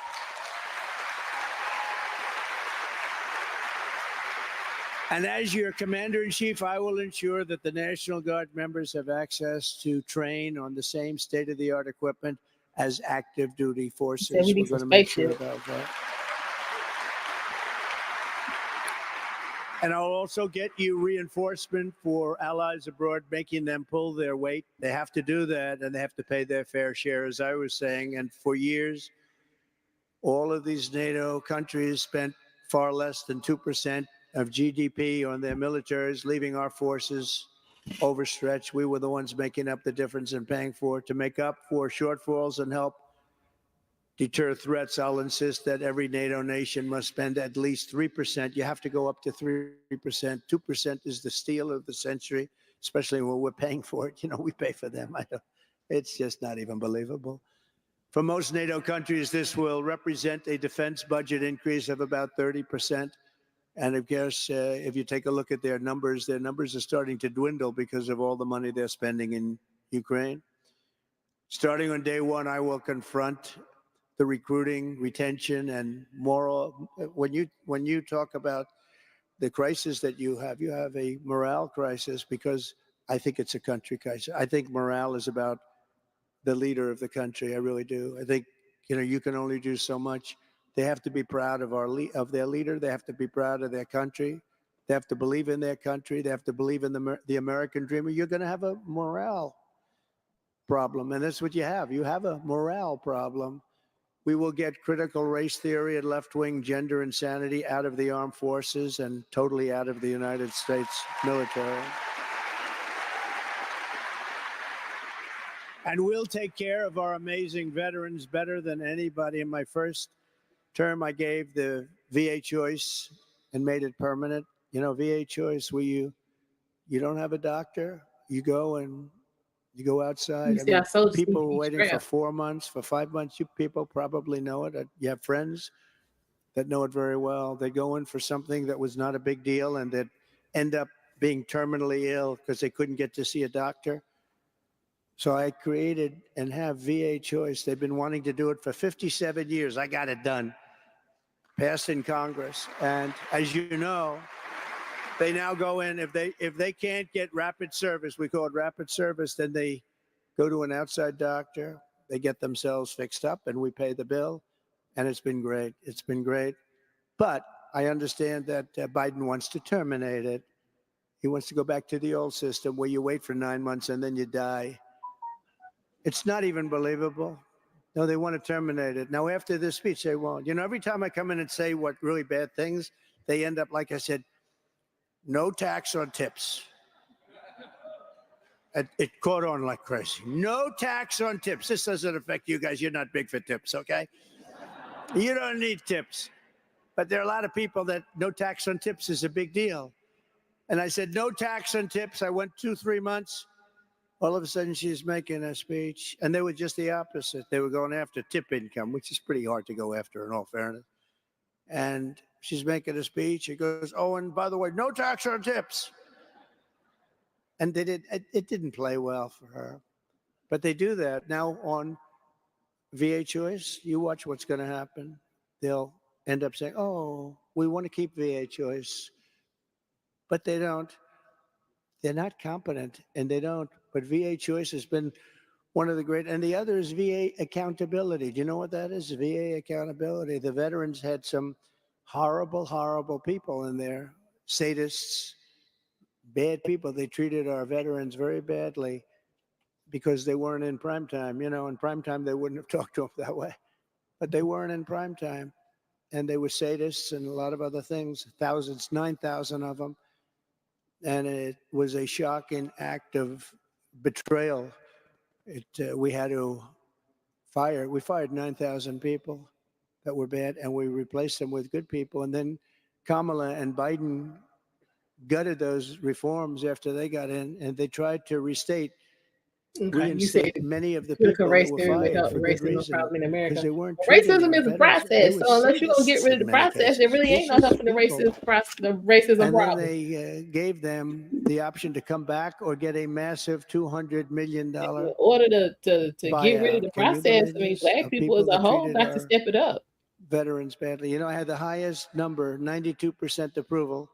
And as your commander-in-chief, I will ensure that the National Guard members have access to train on the same state-of-the-art equipment as active duty forces. We We're going to make sure about that. And I'll also get you reinforcement for allies abroad, making them pull their weight. They have to do that, and they have to pay their fair share, as I was saying. And for years, all of these NATO countries spent far less than 2% of GDP on their militaries, leaving our forces overstretched. We were the ones making up the difference and paying for it. To make up for shortfalls and help deter threats, I'll insist that every NATO nation must spend at least 3%. You have to go up to 3%. 2% is the steal of the century, especially when we're paying for it. You know, we pay for them. It's just not even believable. For most NATO countries, this will represent a defense budget increase of about 30%. And of course, if you take a look at their numbers are starting to dwindle because of all the money they're spending in Ukraine. Starting on day one, I will confront the recruiting, retention, and moral. When you talk about the crisis that you have a morale crisis, because I think it's a country crisis. I think morale is about the leader of the country. I really do. I think, you know, you can only do so much. They have to be proud of their leader. They have to be proud of their country. They have to believe in their country. They have to believe in the American dream. Or you're going to have a morale problem, and that's what you have. You have a morale problem. We will get critical race theory and left-wing gender insanity out of the armed forces and totally out of the United States military. And we'll take care of our amazing veterans better than anybody. In my first term, I gave the VA choice and made it permanent. You know, VA choice, where you don't have a doctor, you go outside. I mean, people were waiting for 4 months, for 5 months. You people probably know it. You have friends that know it very well. They go in for something that was not a big deal and that end up being terminally ill because they couldn't get to see a doctor. So I created and have VA choice. They've been wanting to do it for 57 years. I got it done, passed in Congress. And as you know, they now go in, if they can't get rapid service, we call it rapid service, then they go to an outside doctor, they get themselves fixed up, and we pay the bill. And it's been great. It's been great. But I understand that Biden wants to terminate it. He wants to go back to the old system where you wait for 9 months and then you die. It's not even believable. No, they want to terminate it. Now, after this speech, they won't. You know, every time I come in and say what really bad things, they end up, like I said, no tax on tips. It caught on like crazy. No tax on tips. This doesn't affect you guys. You're not big for tips, okay? You don't need tips. But there are a lot of people that no tax on tips is a big deal. And I said, no tax on tips. I went 2-3 months. All of a sudden, she's making a speech. And they were just the opposite. They were going after tip income, which is pretty hard to go after, in all fairness. And she's making a speech. She goes, oh, and by the way, no tax on tips. And it didn't play well for her. But they do that. Now on VA choice, you watch what's going to happen. They'll end up saying, oh, we want to keep VA choice. But they don't. They're not competent, and they don't. But VA choice has been one of the great, and the other is VA accountability. Do you know what that is? VA accountability. The veterans had some horrible, horrible people in there, sadists, bad people. They treated our veterans very badly because they weren't in prime time. You know, in prime time, they wouldn't have talked to them that way. But they weren't in prime time. And they were sadists and a lot of other things, thousands, 9,000 of them. And it was a shocking act of betrayal. We had to fire. We fired 9,000 people that were bad, and we replaced them with good people. And then Kamala and Biden gutted those reforms after they got in, and they tried to restate Okay, you said reinstate many of the critical people that race were theory would fired help for good racism reason problem in because America. they weren't Well, treating racism our is a veterans. They process, were so unless you're gonna get sadists rid of in the many process, there cases, really ain't no vicious helping the people. racism And then problem. they gave them the option to come back or get a massive $200 million In order to get rid of buyout. the Can you process, believe I mean, this? black Of people as people a that whole treated got to our step it up. veterans badly. You know, I had the highest number, 92% approval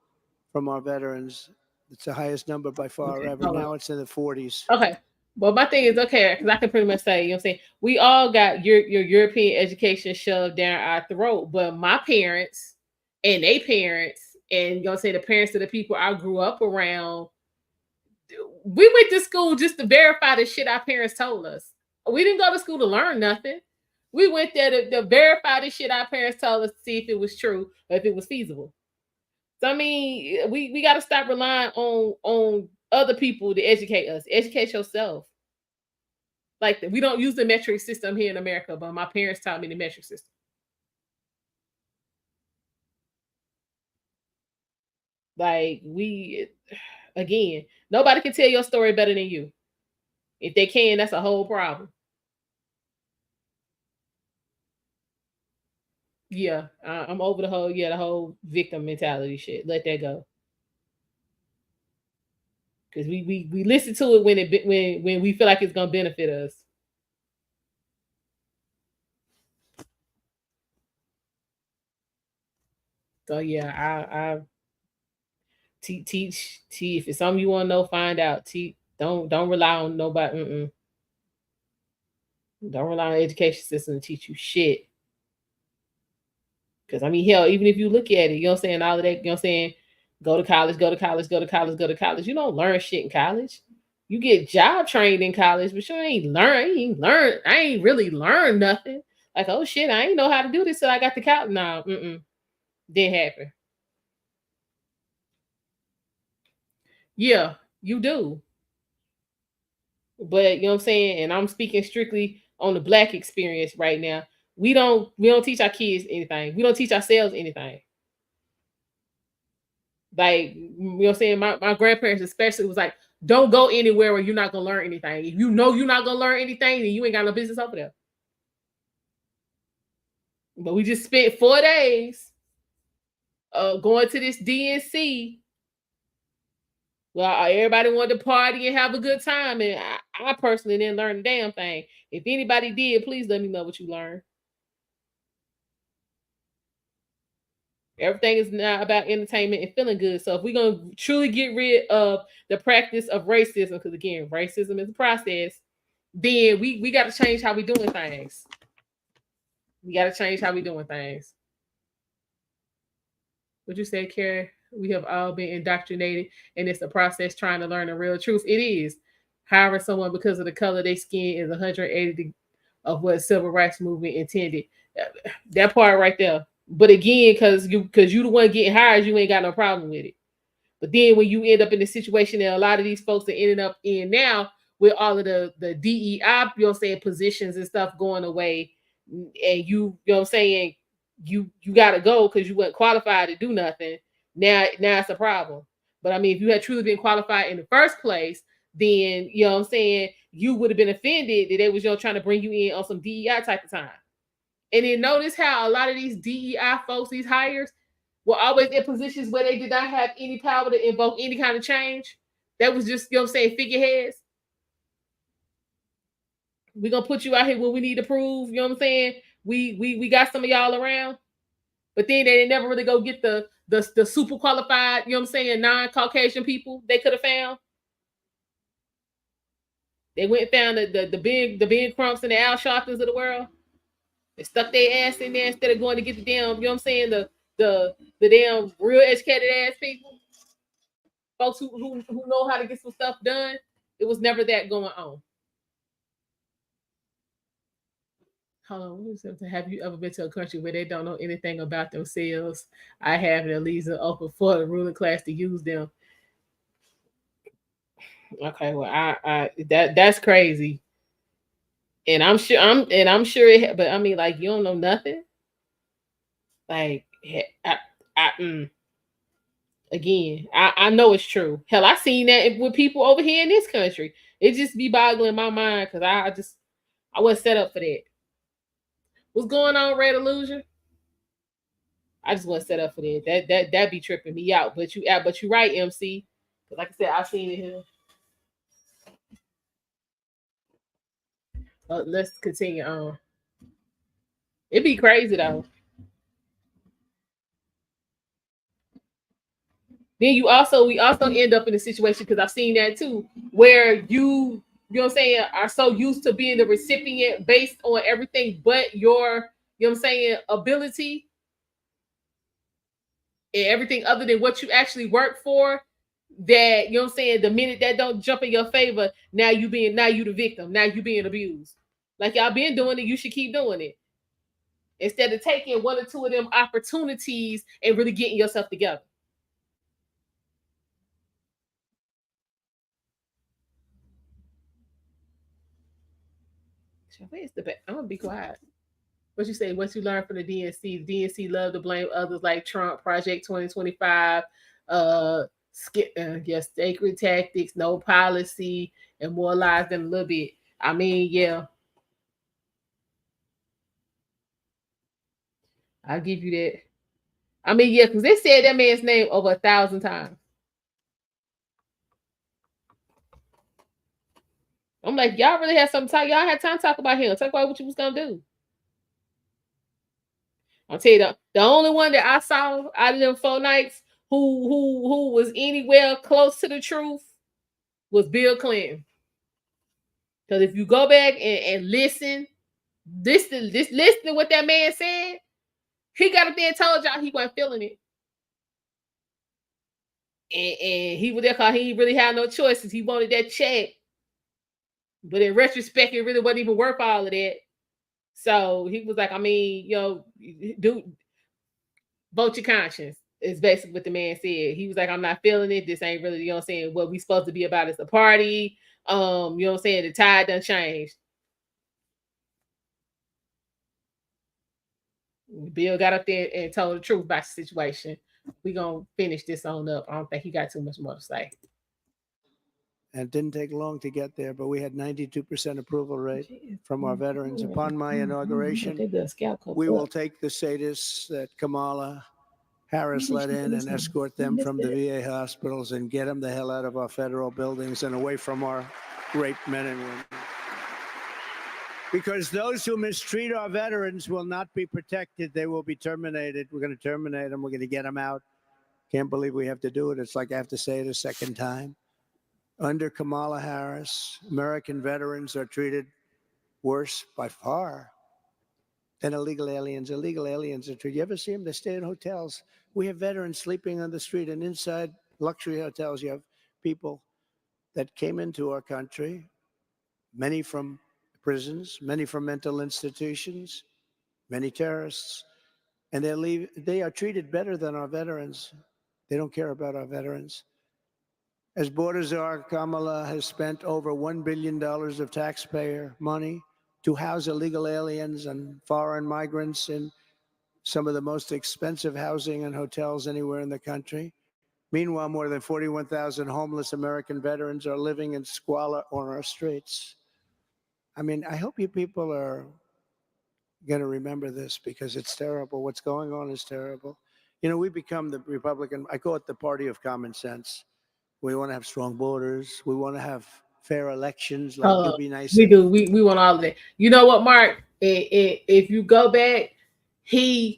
from our veterans. It's the highest number by far Okay, ever. hold on. Now it's in the 40s. Okay. Well, my thing is okay, because I can pretty much say, you know what I'm saying? We all got your European education shoved down our throat, but my parents and they parents, and you know what I'm saying, the parents of the people I grew up around, we went to school just to verify the shit our parents told us. We didn't go to school to learn nothing. We went there to verify the shit our parents told us to see if it was true or if it was feasible. So I mean, we got to stop relying on other people to educate us. Educate yourself. Like we don't use the metric system here in America, but my parents taught me the metric system. Like we, again, nobody can tell your story better than you. If they can, that's a whole problem. Yeah, I'm over the whole victim mentality shit. Let that go. Because we listen to it when we feel like it's gonna benefit us. So yeah, I teach. If it's something you want to know, find out. Teach. Don't rely on nobody. Don't rely on the education system to teach you shit. Because I mean, hell, even if you look at it, you know what I'm saying, all of that, you know what I'm saying, go to college, go to college, go to college, go to college. You don't learn shit in college. You get job trained in college, but you I ain't really learned nothing. Like, oh shit, I ain't know how to do this till I got to college. No, didn't happen. Yeah, you do. But you know what I'm saying? And I'm speaking strictly on the black experience right now. We don't teach our kids anything. We don't teach ourselves anything. Like, you know what I'm saying? My grandparents especially was like, don't go anywhere where you're not gonna learn anything. If you know you're not gonna learn anything, then you ain't got no business over there. But we just spent 4 days going to this DNC. Well, everybody wanted to party and have a good time, and I personally didn't learn a damn thing. If anybody did, please let me know what you learned. Everything is not about entertainment and feeling good. So if we're gonna truly get rid of the practice of racism, because again, racism is a process, then we got to change how we doing things. We got to change how we doing things. What you say, Carrie? We have all been indoctrinated, and it's a process trying to learn the real truth. It is. However, someone because of the color of their skin is 180 of what civil rights movement intended. That part right there. But again, because you the one getting hired, you ain't got no problem with it. But then when you end up in the situation that a lot of these folks are ending up in now, with all of the DEI, you know what I'm saying, positions and stuff going away, and you know what I'm saying, you gotta go because you weren't qualified to do nothing. Now it's a problem. But I mean, if you had truly been qualified in the first place, then you know what I'm saying, you would have been offended that they was trying to bring you in on some DEI type of time. And then notice how a lot of these DEI folks, these hires, were always in positions where they did not have any power to invoke any kind of change. That was just, you know what I'm saying, figureheads. We're gonna put you out here when we need to prove, you know what I'm saying? We got some of y'all around, but then they never really go get the super qualified, you know what I'm saying, non-Caucasian people they could have found. They went and found the Ben Crumps and the Al Sharptons of the world. They stuck their ass in there instead of going to get the damn, you know what I'm saying, the damn real educated ass people, folks who know how to get some stuff done. It was never that going on. Hold on, what is something? Have you ever been to a country where they don't know anything about themselves? I have, and it leaves it open for the ruling class to use them. Okay, well, I that's crazy, and I'm sure it. But I mean, like, you don't know nothing. Like, I, again, I know it's true. Hell, I seen that with people over here in this country. It just be boggling my mind because I wasn't set up for that. What's going on, Red Illusion? I just wasn't set up for that. That be tripping me out. But you right, MC. Because like I said, I've seen it here. Let's continue on. It'd be crazy though. Then we also end up in a situation, because I've seen that too, where you know what I'm saying, are so used to being the recipient based on everything but your, you know what I'm saying, ability and everything other than what you actually work for, that, you know what I'm saying, the minute that don't jump in your favor, now you the victim. Now you being abused. Like y'all been doing it, you should keep doing it. Instead of taking one or two of them opportunities and really getting yourself together. Where's the I'm gonna be quiet. What you say? What you learned from the DNC? The DNC love to blame others like Trump, Project 2025, sacred tactics, no policy, and more lies than a little bit. I mean, yeah, I'll give you that. I mean, yeah, because they said that man's name over 1,000 times. I'm like, y'all really had some time. Y'all had time to talk about him. Talk about what you was gonna do. I'll tell you the only one that I saw out of them 4 nights who was anywhere close to the truth was Bill Clinton. Because if you go back and listen to what that man said, he got up there and told y'all he wasn't feeling it. And he was there because he really had no choices. He wanted that check. But in retrospect, it really wasn't even worth all of that. So he was like, I mean, vote your conscience. Is basically what the man said. He was like, I'm not feeling it. This ain't really, you know what I'm saying, what we supposed to be about is a party. You know what I'm saying? The tide done changed. Bill got up there and told the truth about the situation. We're going to finish this on up. I don't think he got too much more to say. And it didn't take long to get there, but we had 92% approval rate from our veterans. Upon my inauguration, we will take the sadists that Kamala Harris let in and escort them from the VA hospitals and get them the hell out of our federal buildings and away from our great men and women. Because those who mistreat our veterans will not be protected. They will be terminated. We're going to terminate them. We're going to get them out. Can't believe we have to do it. It's like I have to say it a second time. Under Kamala Harris, American veterans are treated worse by far than illegal aliens. Illegal aliens are treated. You ever see them? They stay in hotels. We have veterans sleeping on the street, and inside luxury hotels, you have people that came into our country, many from prisons, many from mental institutions, many terrorists, and they are treated better than our veterans. They don't care about our veterans. As borders are, Kamala has spent over $1 billion of taxpayer money to house illegal aliens and foreign migrants in some of the most expensive housing and hotels anywhere in the country. Meanwhile, more than 41,000 homeless American veterans are living in squalor on our streets. I mean, I hope you people are going to remember this, because it's terrible. What's going on is terrible. You know, we become the Republican, I call it the party of common sense. We want to have strong borders. We want to have fair elections. Like, it'd be nice. We do. We want all of that. You know what, Mark? If you go back, Clinton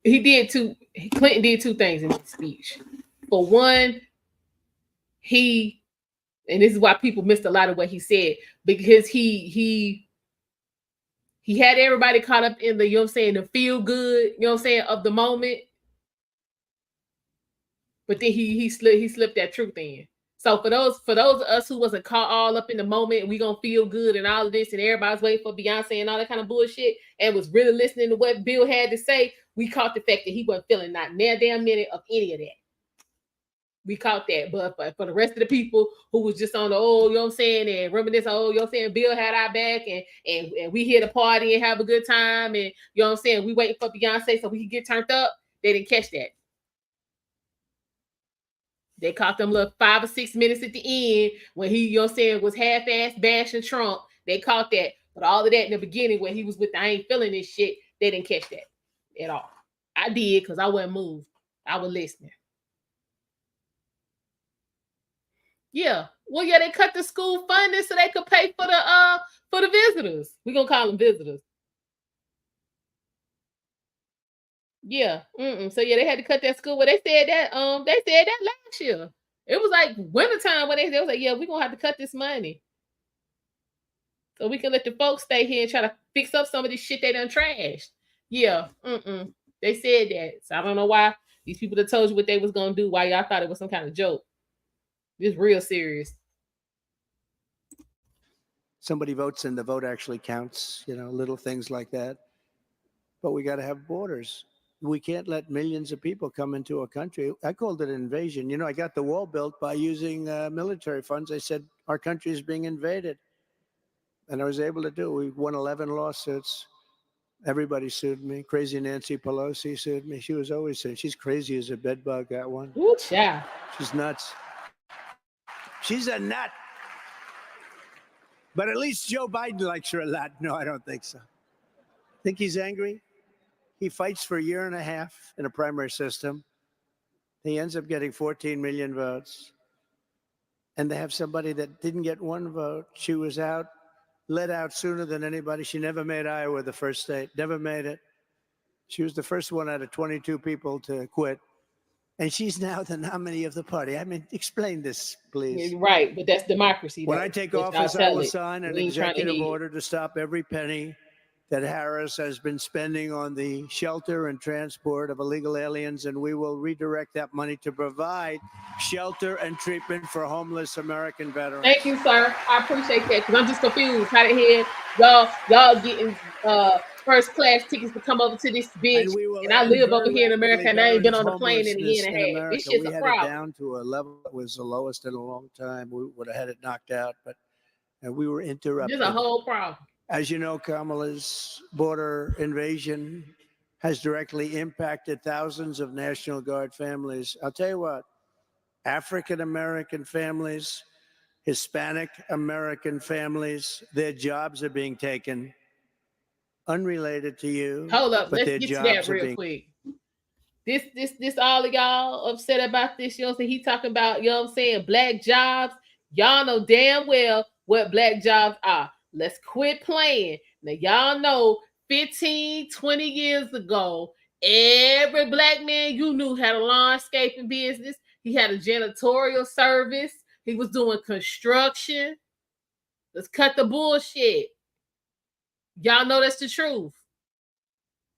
did 2 things in his speech. For one, and this is why people missed a lot of what he said, because he had everybody caught up in the, you know what I'm saying, the feel good, you know what I'm saying, of the moment. But then he slipped that truth in. So for those of us who wasn't caught all up in the moment, we gonna feel good and all of this, and everybody's waiting for Beyonce and all that kind of bullshit, and was really listening to what Bill had to say, we caught the fact that he wasn't feeling not a damn minute of any of that. We caught that. But for the rest of the people who was just on the you know what I'm saying, and reminisce, you know what I'm saying, Bill had our back, and we here to party and have a good time, and you know what I'm saying, we waiting for Beyonce so we can get turned up, they didn't catch that. They caught them little 5 or 6 minutes at the end when he, you know what I'm saying, was half-ass bashing Trump. They caught that. But all of that in the beginning when he was with the I ain't feeling this shit, they didn't catch that at all. I did because I wasn't moved. I was listening. Yeah. Well, yeah, they cut the school funding so they could pay for the visitors. We're gonna call them visitors. Yeah. So yeah, they had to cut that school. Well, they said that last year. It was like wintertime when they was like, yeah, we're gonna have to cut this money. So we can let the folks stay here and try to fix up some of this shit they done trashed. Yeah. They said that. So I don't know why these people that told you what they was gonna do, why y'all thought it was some kind of joke. It's real serious. Somebody votes and the vote actually counts, little things like that. But we got to have borders. We can't let millions of people come into a country. I called it an invasion. I got the wall built by using military funds. I said, our country is being invaded. And I was able to do it. We won 11 lawsuits. Everybody sued me. Crazy Nancy Pelosi sued me. She was always saying, she's crazy as a bedbug, that one. Ooh, yeah. She's nuts. She's a nut. But at least Joe Biden likes her a lot. No, I don't think so. Think he's angry? He fights for a year and a half in a primary system. He ends up getting 14 million votes. And they have somebody that didn't get one vote. She was let out sooner than anybody. She never made Iowa the first state, never made it. She was the first one out of 22 people to quit. And she's now the nominee of the party. I mean, explain this, please. Right, but that's democracy. When I take office, I will sign an executive order to stop every penny that Harris has been spending on the shelter and transport of illegal aliens, and we will redirect that money to provide shelter and treatment for homeless American veterans. Thank you, sir. I appreciate that, because I'm just confused. How the hell y'all getting first class tickets to come over to this bitch, and I live over here in America, and I ain't been on the plane in a year and a half. This shit's a problem. We had it down to a level that was the lowest in a long time. We would have had it knocked out, but we were interrupted. There's a whole problem. As you know, Kamala's border invasion has directly impacted thousands of National Guard families. I'll tell you what, African-American families, Hispanic American families, their jobs are being taken, unrelated to you. Hold up, let's get to that real quick. This all of y'all upset about this, you know what I'm saying? He talking about, you know what I'm saying, black jobs. Y'all know damn well what black jobs are. Let's quit playing. Now, y'all know 15, 20 years ago, every black man you knew had a landscaping business. He had a janitorial service. He was doing construction. Let's cut the bullshit. Y'all know that's the truth.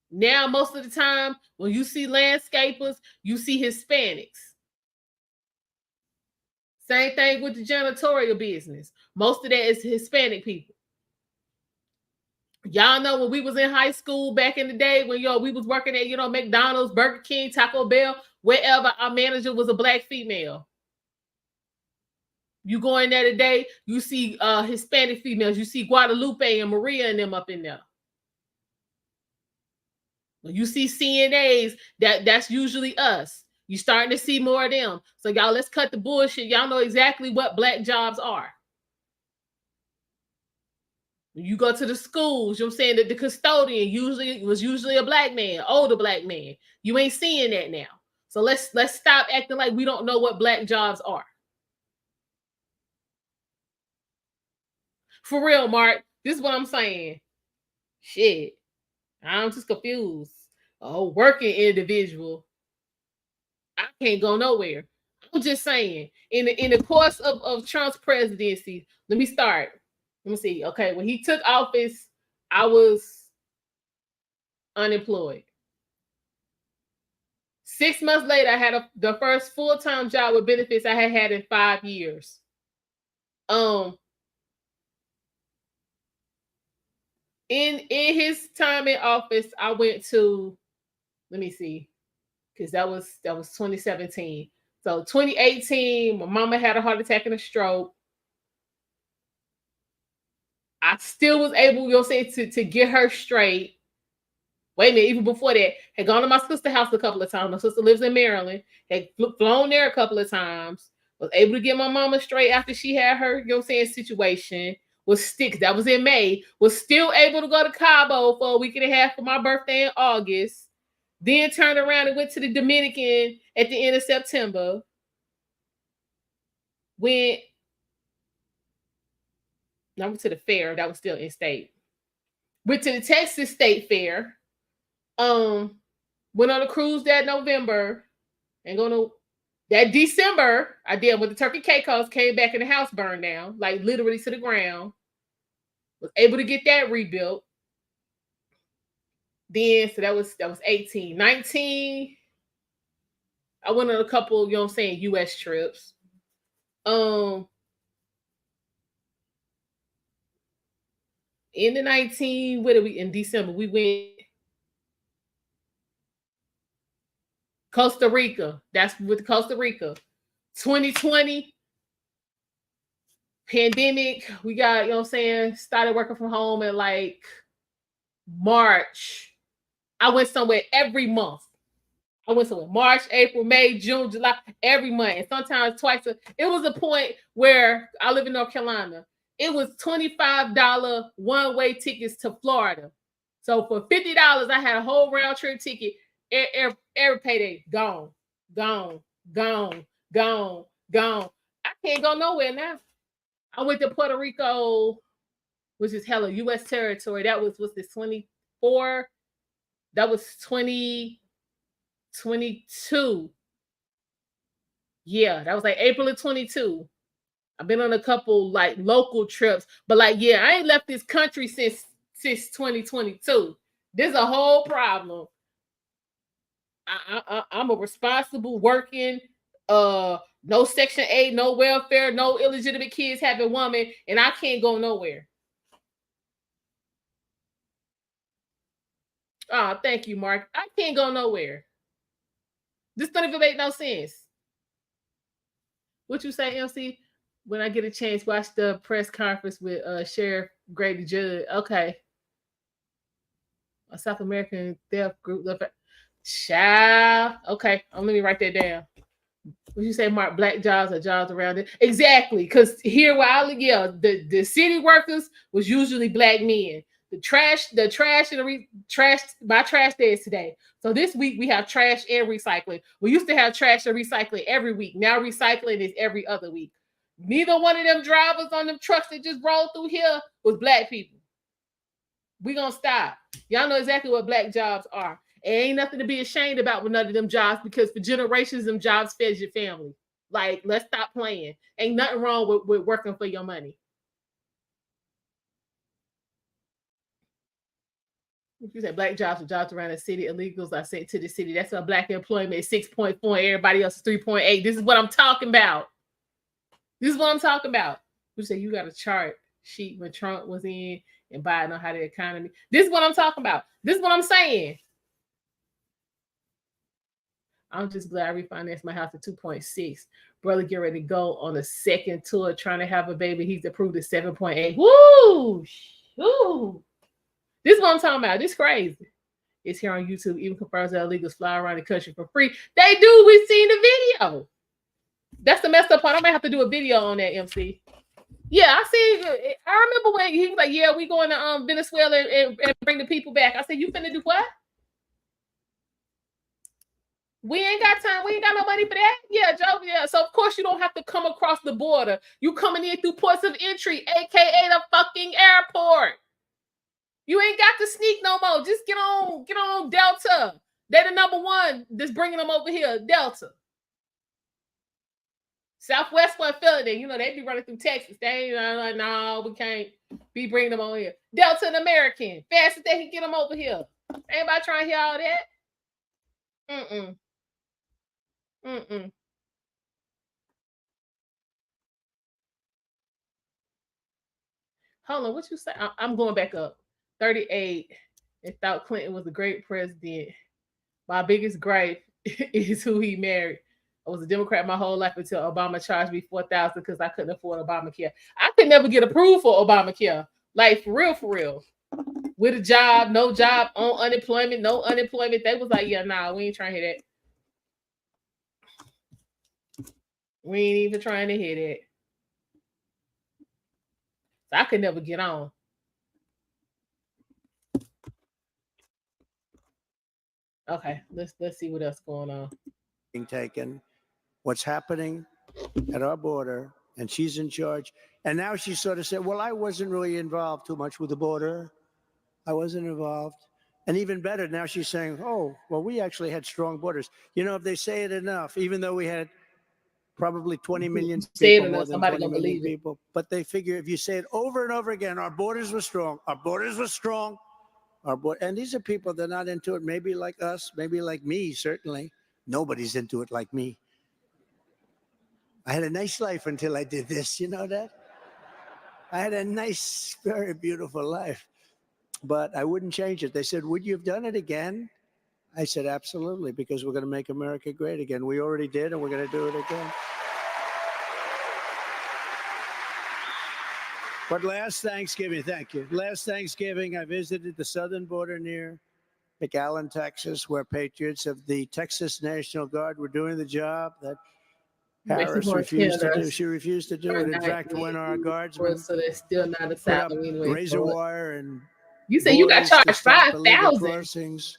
Now, most of the time, when you see landscapers, you see Hispanics. Same thing with the janitorial business. Most of that is Hispanic people. Y'all know when we was in high school back in the day, when we was working at McDonald's, Burger King, Taco Bell, wherever, our manager was a black female. You go in there today, you see Hispanic females, you see Guadalupe and Maria and them up in there. When you see CNAs, that's usually us. You starting to see more of them. So y'all, let's cut the bullshit. Y'all know exactly what black jobs are. You go to the schools, you know what I'm saying, that the custodian was usually a black man, older black man. You ain't seeing that now. So let's stop acting like we don't know what black jobs are. For real, Mark, this is what I'm saying. Shit. I'm just confused. Oh, working individual. I can't go nowhere. I'm just saying, in the course of Trump's presidency, let me start. Let me see. Okay, when he took office, I was unemployed. 6 months later, I had the first full-time job with benefits I had in 5 years. In his time in office, I went to, let me see, because that was 2017. So 2018, my mama had a heart attack and a stroke. I still was able, to get her straight. Wait a minute, even before that, had gone to my sister's house a couple of times. My sister lives in Maryland. Had flown there a couple of times. Was able to get my mama straight after she had her, situation. Was stick. That was in May. Was still able to go to Cabo for a week and a half for my birthday in August. Then turned around and went to the Dominican at the end of September. I went to the fair. That was still in state. Went to the Texas State Fair. Went on a cruise that November. And that December, I did with the turkey Caicos, came back and the house burned down, like literally to the ground. Was able to get that rebuilt. Then, so that was 18. 19, I went on a couple, US trips. In the 19, in December, we went Costa Rica. That's with Costa Rica. 2020, pandemic. We got, started working from home in like March. I went somewhere every month. I went somewhere March, April, May, June, July, every month. And sometimes twice. It was a point where I live in North Carolina. It was $25 one-way tickets to Florida. So for $50, I had a whole round trip ticket. Every payday, gone. I can't go nowhere now. I went to Puerto Rico, which is hella U.S. territory. That was, what's this, 24? That was 2022. Yeah, that was like April of 22. I've been on a couple like local trips, but I ain't left this country since 2022. There's a whole problem. I'm a responsible, working, no Section 8, no welfare, no illegitimate kids having woman, and I can't go nowhere. Oh, thank you, Mark. I can't go nowhere. This doesn't even make no sense. What you say, MC? When I get a chance, watch the press conference with Sheriff Grady Judd. Okay. A South American theft group. Child. Okay. Let me write that down. What you say, Mark? Black jobs or jobs around it? Exactly. Because here where I live, the city workers was usually black men. My trash day is today. So this week we have trash and recycling. We used to have trash and recycling every week. Now recycling is every other week. Neither one of them drivers on them trucks that just rolled through here was black people. We gonna stop. Y'all know exactly what black jobs are. It ain't nothing to be ashamed about with none of them jobs, because for generations them jobs fed your family. Like, let's stop playing. Ain't nothing wrong with working for your money. If you said black jobs or jobs around the city, illegals are sent to the city. That's why black employment is 6.4 and everybody else is 3.8. This is what I'm talking about. You say you got a chart sheet when Trump was in and Biden on how the economy. This is what I'm talking about. This is what I'm saying. I'm just glad I refinanced my house at 2.6. Brother get ready to go on a second tour trying to have a baby. He's approved at 7.8. Woo! Woo! This is what I'm talking about. This is crazy. It's here on YouTube. Even confirms that illegals fly around the country for free. They do. We've seen the video. That's the messed up part. I might have to do a video on that, MC. Yeah, I remember when he was like, yeah, we going to Venezuela and bring the people back. I said, you finna do what? We ain't got time. We ain't got no money for that. Yeah, Joe. Yeah. So of course you don't have to come across the border. You coming in through ports of entry, aka the fucking airport. You ain't got to sneak no more. Just get on Delta. They're the number one that's bringing them over here. Delta. Southwest wasn't feeling it. They be running through Texas. They ain't like, no, we can't be bringing them over here. Delta and American. Fast as they can get them over here. Anybody trying to hear all that? Hold on, what you say? I'm going back up. 38 and thought Clinton was a great president. My biggest gripe is who he married. I was a Democrat my whole life until Obama charged me $4,000 because I couldn't afford Obamacare. I could never get approved for Obamacare. Like, for real, for real. with a job, no job, on unemployment, no unemployment. They was like, yeah, nah, we ain't trying to hear that. We ain't even trying to hear that. So I could never get on. Okay, let's see what else going on. Being taken, what's happening at our border, and she's in charge. And now she sort of said, well, I wasn't really involved too much with the border. I wasn't involved. And even better, now she's saying, oh, well, we actually had strong borders. You know, if they say it enough, even though we had probably 20 million people, more than 20 million people, but they figure if you say it over and over again, our borders were strong, our borders were strong, and these are people that are not into it, maybe like us, maybe like me, certainly. Nobody's into it like me. I had a nice life until I did this, you know that? I had a nice, very beautiful life, but I wouldn't change it. They said, would you have done it again? I said, absolutely, because we're going to make America great again. We already did, and we're going to do it again. But last Thanksgiving, thank you. Last Thanksgiving, I visited the southern border near McAllen, Texas, where patriots of the Texas National Guard were doing the job that Harris refused to do. She refused to do it. In fact, when our guardsmen so they're still not asylum anyway. Razor wire and you say you got charged 5,000 crossings.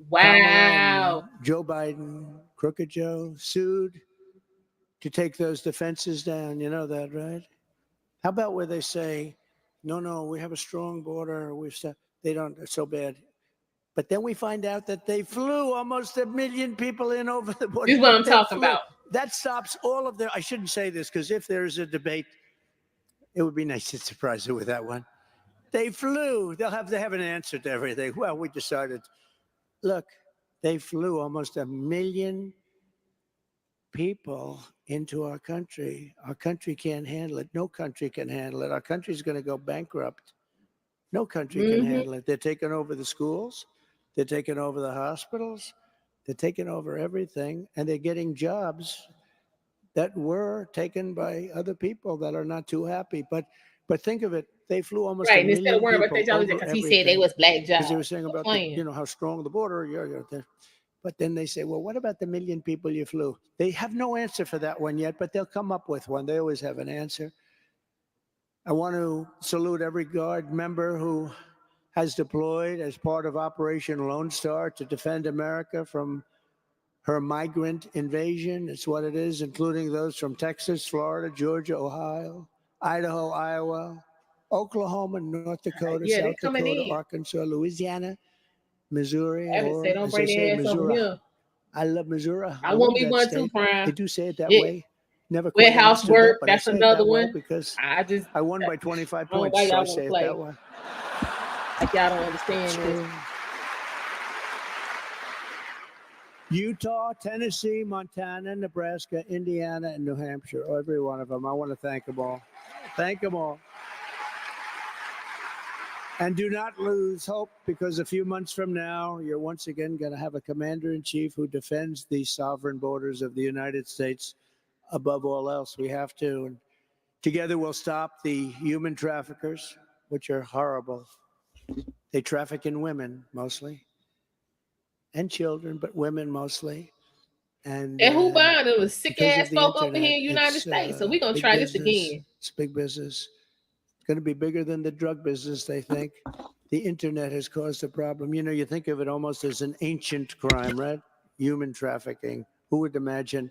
Wow. Joe Biden, Crooked Joe, sued to take those defenses down. You know that, right? How about where they say, no, we have a strong border. They don't, it's so bad. But then we find out that they flew almost 1 million people in over the border. This is what I'm talking about. That stops all of their, I shouldn't say this, because if there's a debate, it would be nice to surprise her with that one. They flew. They have an answer to everything. Well, we decided, look, they flew almost 1 million people into our country. Our country can't handle it. No country can handle it. Our country's going to go bankrupt. No country can handle it. They're taking over the schools. They're taking over the hospitals. They're taking over everything. And they're getting jobs that were taken by other people that are not too happy. But think of it. They flew almost right. 1 million instead of worrying people about their jobs, because he said they was black jobs. Because they were saying about how strong the border. But then they say, well, what about the 1 million people you flew? They have no answer for that one yet, but they'll come up with one. They always have an answer. I want to salute every Guard member who has deployed as part of Operation Lone Star to defend America from her migrant invasion. It's what it is, including those from Texas, Florida, Georgia, Ohio, Idaho, Iowa, Oklahoma, North Dakota, South Dakota, Arkansas, Louisiana, Missouri, or don't bring their ass over here. I love Missouri. I want me one too, Brian. They do say it that way. Never quite warehouse work. That, that's another one. Because I won by 25 points, so I say it that way. Like y'all don't understand this. Utah, Tennessee, Montana, Nebraska, Indiana, and New Hampshire. Every one of them. I want to thank them all. Thank them all. And do not lose hope, because a few months from now, you're once again going to have a commander-in-chief who defends the sovereign borders of the United States above all else. We have to. And together we'll stop the human traffickers, which are horrible. They traffic in women mostly, and children, but women mostly. And who buying them? Sick-ass folk over here in the United States. So we're going to try this again. It's big business. Going to be bigger than the drug business, they think. The internet has caused a problem. You know, you think of it almost as an ancient crime, right? Human trafficking. Who would imagine?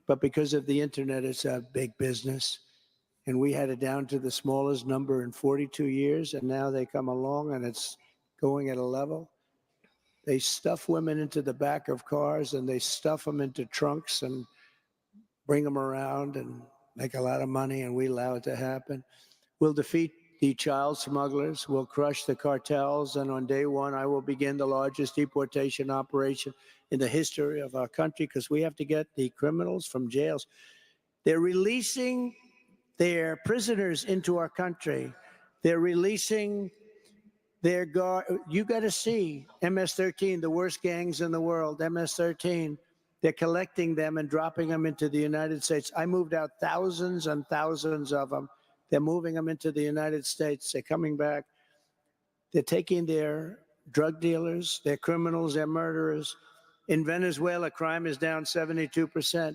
But because of the internet, it's a big business. And we had it down to the smallest number in 42 years. And now they come along and it's going at a level. They stuff women into the back of cars and they stuff them into trunks and bring them around and make a lot of money. And we allow it to happen. We'll defeat the child smugglers. We'll crush the cartels. And on day one, I will begin the largest deportation operation in the history of our country, because we have to get the criminals from jails. They're releasing their prisoners into our country. They're releasing their guard. You got to see MS-13, the worst gangs in the world, MS-13. They're collecting them and dropping them into the United States. I moved out thousands and thousands of them. They're moving them into the United States. They're coming back. They're taking their drug dealers, their criminals, their murderers. In Venezuela, crime is down 72%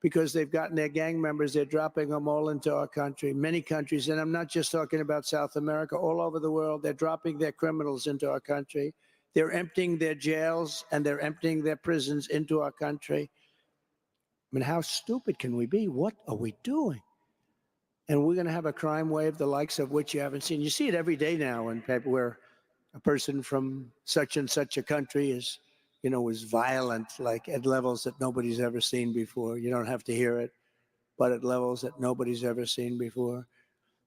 because they've gotten their gang members. They're dropping them all into our country, many countries. And I'm not just talking about South America, all over the world. They're dropping their criminals into our country. They're emptying their jails and they're emptying their prisons into our country. I mean, how stupid can we be? What are we doing? And we're going to have a crime wave, the likes of which you haven't seen. You see it every day now in people where a person from such and such a country is, is violent, like at levels that nobody's ever seen before. You don't have to hear it, but at levels that nobody's ever seen before.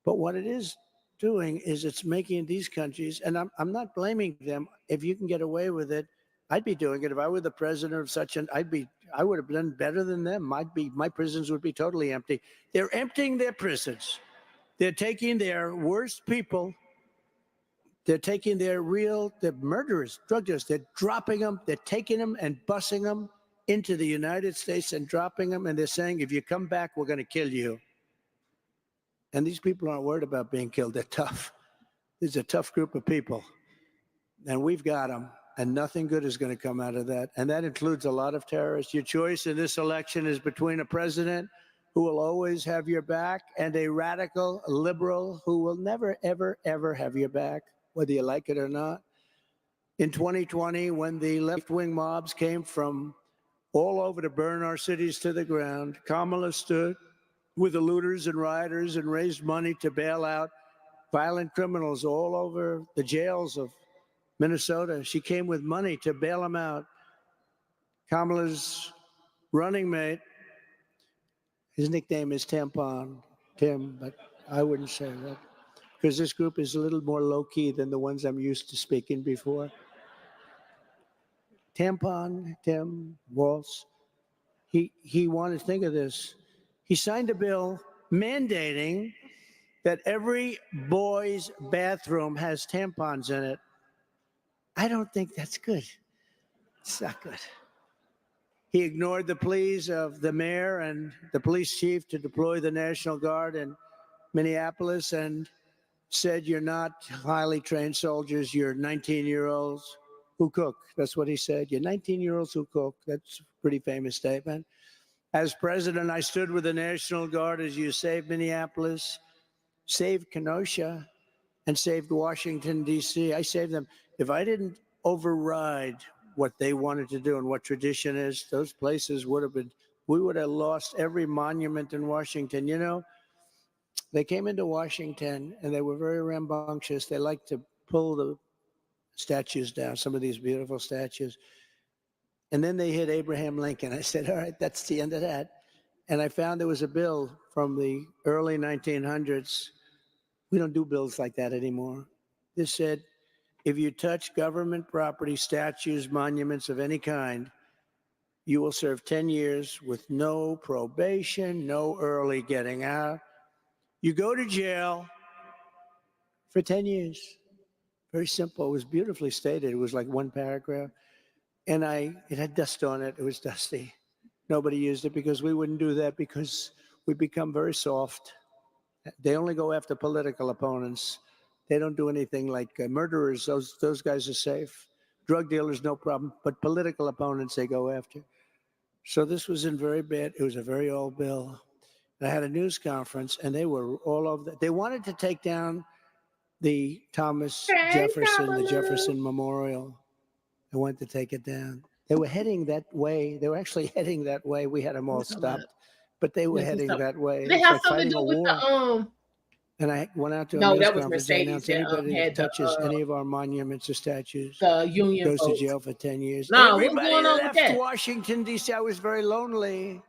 But what it is doing is it's making these countries, and I'm not blaming them. If you can get away with it, I'd be doing it. If I were the president of such an, I would have done better than them. My prisons would be totally empty. They're emptying their prisons. They're taking their worst people. They're taking their murderers, drug dealers. They're dropping them. They're taking them and busing them into the United States and dropping them. And they're saying, if you come back, we're going to kill you. And these people aren't worried about being killed. They're tough. This is a tough group of people. And we've got them. And nothing good is going to come out of that. And that includes a lot of terrorists. Your choice in this election is between a president who will always have your back and a radical liberal who will never, ever, ever have your back, whether you like it or not. In 2020, when the left-wing mobs came from all over to burn our cities to the ground, Kamala stood with the looters and rioters and raised money to bail out violent criminals all over the jails of Minnesota. She came with money to bail them out. Kamala's running mate, his nickname is Tampon, Tim, but I wouldn't say that because this group is a little more low-key than the ones I'm used to speaking before. Tampon, Tim, Waltz, he wanted to think of this. He signed a bill mandating that every boy's bathroom has tampons in it. I don't think that's good. It's not good. He ignored the pleas of the mayor and the police chief to deploy the National Guard in Minneapolis and said, you're not highly trained soldiers, you're 19-year-olds who cook. That's what he said. You're 19-year-olds who cook. That's a pretty famous statement. As president, I stood with the National Guard as you saved Minneapolis, saved Kenosha, and saved Washington, D.C. I saved them. If I didn't override what they wanted to do and what tradition is, those places we would have lost every monument in Washington. They came into Washington and they were very rambunctious. They liked to pull the statues down, some of these beautiful statues. And then they hit Abraham Lincoln. I said, all right, that's the end of that. And I found there was a bill from the early 1900s. We don't do bills like that anymore. This said, if you touch government property, statues, monuments of any kind, you will serve 10 years with no probation, no early getting out. You go to jail for 10 years. Very simple. It was beautifully stated. It was like one paragraph. And it had dust on it. It was dusty. Nobody used it because we wouldn't do that because we become very soft. They only go after political opponents. They don't do anything like murderers. Those guys are safe. Drug dealers, no problem. But political opponents, they go after. So this was in very bad. It was a very old bill. I had a news conference, and they were all over. They wanted to take down the Thomas Jefferson, the Jefferson Memorial. They wanted to take it down. They were heading that way. They were actually heading that way. We had them all stopped, but they were heading that way. They have something to do with the And I went out to a No, news that was conference. I Mercedes announced that anybody had that touches any of our monuments or statues the union goes to votes. jail for 10 years. Nah, what's Everybody going on with left that? Washington, D.C. I was very lonely.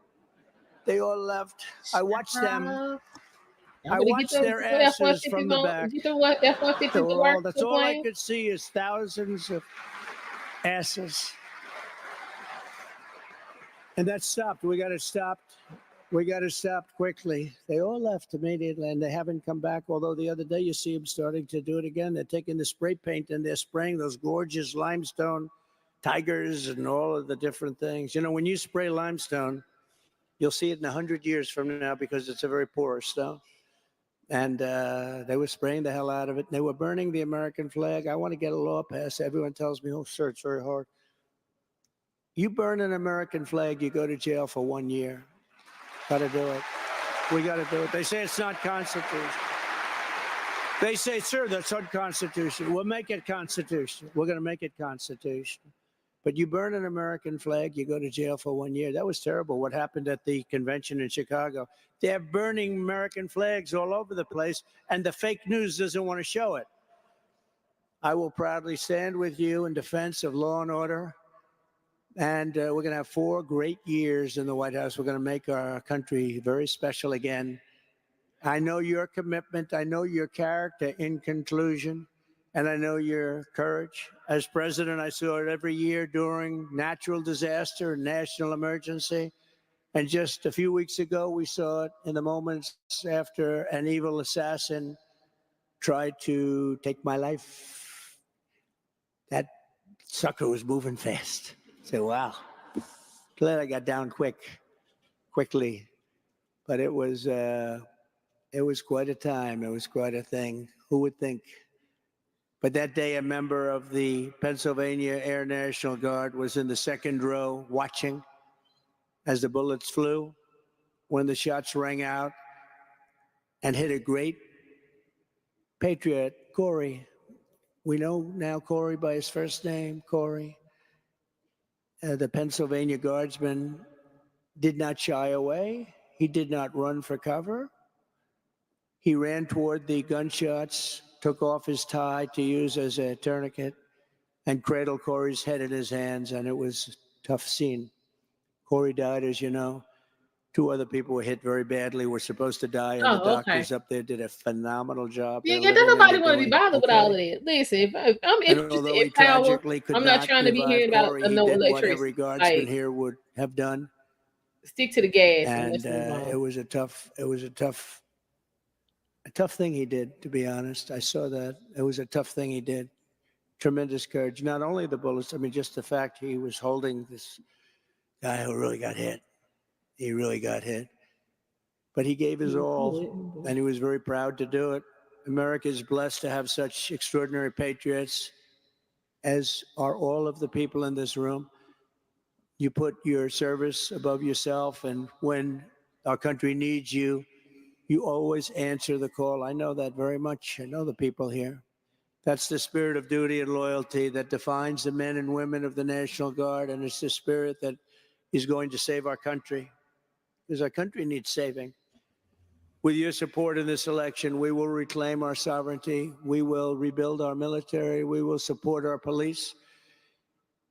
They all left. I watched them. I watched their asses from the back. That's all I could see is thousands of asses. And that stopped. We got to stop. We got to stop quickly. They all left immediately, and they haven't come back. Although the other day you see them starting to do it again. They're taking the spray paint and they're spraying those gorgeous limestone tigers and all of the different things. When you spray limestone, you'll see it in 100 years from now because it's a very porous stone. and they were spraying the hell out of it. They were burning the American flag. I want to get a law passed. Everyone tells me, "Oh, sir, it's very hard." You burn an American flag, you go to jail for 1 year. Got to do it. We got to do it. They say it's not constitutional. They say, "Sir, that's unconstitutional." We'll make it constitutional. We're going to make it constitutional. But you burn an American flag, you go to jail for 1 year. That was terrible. What happened at the convention in Chicago? They're burning American flags all over the place, and the fake news doesn't want to show it. I will proudly stand with you in defense of law and order. And we're going to have 4 great years in the White House. We're going to make our country very special again. I know your commitment. I know your character in conclusion. And I know your courage. As president, I saw it every year during natural disaster and national emergency. And just a few weeks ago, we saw it in the moments after an evil assassin tried to take my life. That sucker was moving fast. So, wow. Glad I got down quickly. But it was quite a time. It was quite a thing. Who would think? But that day, a member of the Pennsylvania Air National Guard was in the second row watching as the bullets flew, when the shots rang out and hit a great patriot, Corey. We know now Corey by his first name, Corey. The Pennsylvania Guardsman did not shy away. He did not run for cover. He ran toward the gunshots, took off his tie to use as a tourniquet, and cradled Corey's head in his hands, and it was a tough scene. Corey died, as you know. 2 other people were hit very badly, were supposed to die, and the Oh, okay. doctors up there did a phenomenal job. Yeah, They're yeah, don't living and nobody they're want to be doing bothered with all of okay. that. Listen, if I'm And interested although in he power, tragically could I'm not not trying to be revive hearing about Corey, a he no did what electricity. every guardsman Like, here would have done. stick to the gas and And let's move it on. was a tough thing he did, to be honest. I saw that. It was a tough thing he did. Tremendous courage. Not only the bullets, I mean, just the fact he was holding this guy who really got hit. He really got hit. But he gave his all, and he was very proud to do it. America is blessed to have such extraordinary patriots, as are all of the people in this room. You put your service above yourself, and when our country needs you, you always answer the call. I know that very much. I know the people here. That's the spirit of duty and loyalty that defines the men and women of the National Guard, and it's the spirit that is going to save our country, because our country needs saving. With your support in this election, we will reclaim our sovereignty. We will rebuild our military. We will support our police.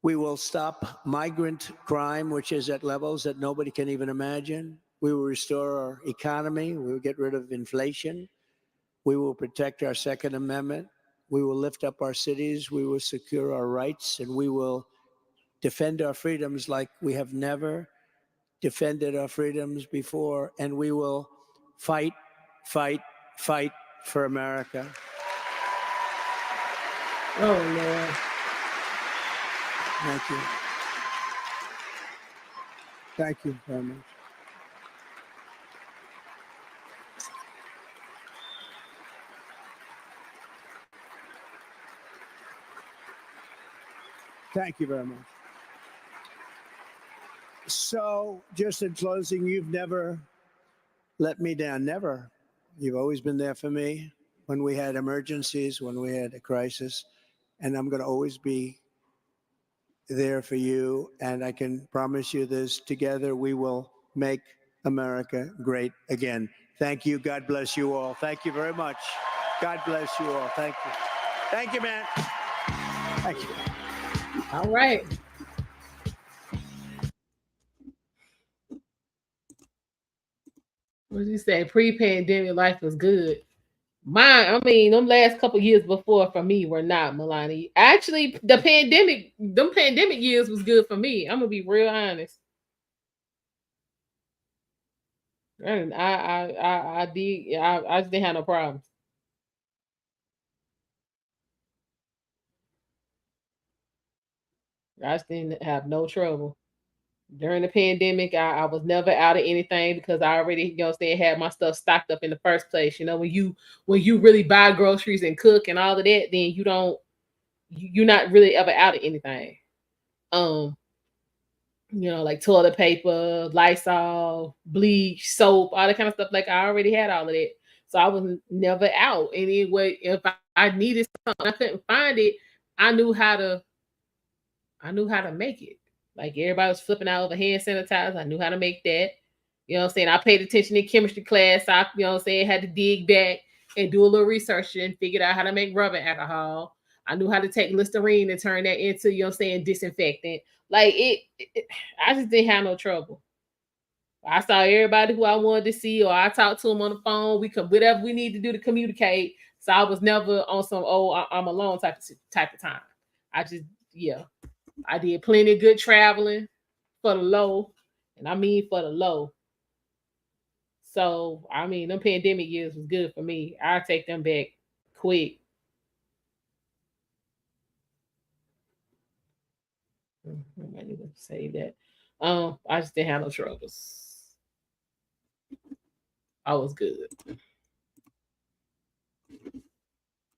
We will stop migrant crime, which is at levels that nobody can even imagine. We will restore our economy. We will get rid of inflation. We will protect our Second Amendment. We will lift up our cities. We will secure our rights, and we will defend our freedoms like we have never defended our freedoms before. And we will fight, fight, fight for America. Oh, Lord. Thank you. Thank you very much. Thank you very much. So, just in closing, you've never let me down. Never. You've always been there for me when we had emergencies, when we had a crisis. And I'm going to always be there for you. And I can promise you this: together we will make America great again. Thank you. God bless you all. Thank you very much. God bless you all. Thank you. Thank you, man. Thank you. All right. What did you say? Pre-pandemic life was good. Mine, I mean, them last couple years before for me were not, Milani. Actually, them pandemic years was good for me. I'm gonna be real honest. And I did. I just didn't have no problems. I just didn't have no trouble. During the pandemic, I was never out of anything because I already, had my stuff stocked up in the first place. When you really buy groceries and cook and all of that, then you're not really ever out of anything. Um, like toilet paper, Lysol, bleach, soap, all that kind of stuff. Like I already had all of that. So I was never out. Anyway, if I needed something, I couldn't find it, I knew how to make it. Like everybody was flipping out over hand sanitizer. I knew how to make that. I paid attention in chemistry class. So had to dig back and do a little research and figured out how to make rubbing alcohol. I knew how to take Listerine and turn that into, disinfectant. Like I just didn't have no trouble. I saw everybody who I wanted to see, or I talked to them on the phone. We could whatever we need to do to communicate. So I was never on some I'm alone type of time. I just I did plenty of good traveling for the low, and I mean for the low. So them pandemic years was good for me. I take them back quick. I need to say that. I just didn't have no troubles. I was good.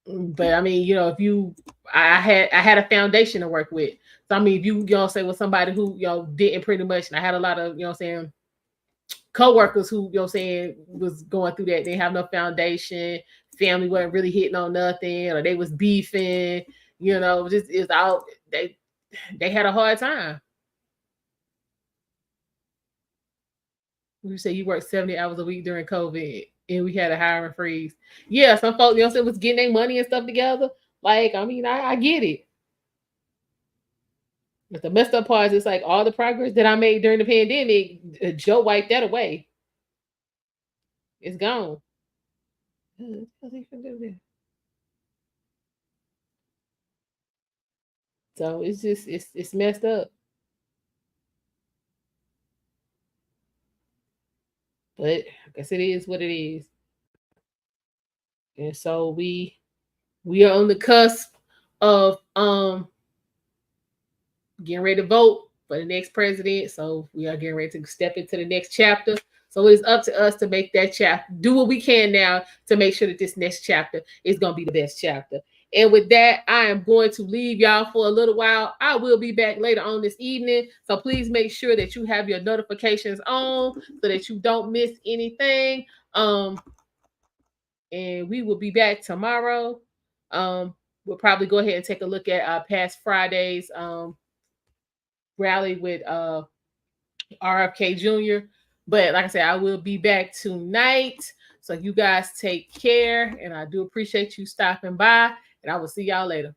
But if I had a foundation to work with. So if you say with somebody who didn't pretty much, and I had a lot of co-workers who was going through that. They have no foundation. Family wasn't really hitting on nothing, or they was beefing. Just it's all they had a hard time. You say you worked 70 hours a week during COVID, and we had a hiring freeze. Yeah, some folks, was getting their money and stuff together. Like, I get it. But the messed up part is like all the progress that I made during the pandemic, Joe wiped that away. It's gone. So it's just it's messed up. But I guess it is what it is. And so we are on the cusp of getting ready to vote for the next president. So we are getting ready to step into the next chapter. So it's up to us to make that chapter, do what we can now to make sure that this next chapter is going to be the best chapter. And with that, I am going to leave y'all for a little while. I will be back later on this evening. So please make sure that you have your notifications on so that you don't miss anything. And we will be back tomorrow. We'll probably go ahead and take a look at past Friday's rally with RFK Jr. But like I said, I will be back tonight. So you guys take care. And I do appreciate you stopping by. And I will see y'all later.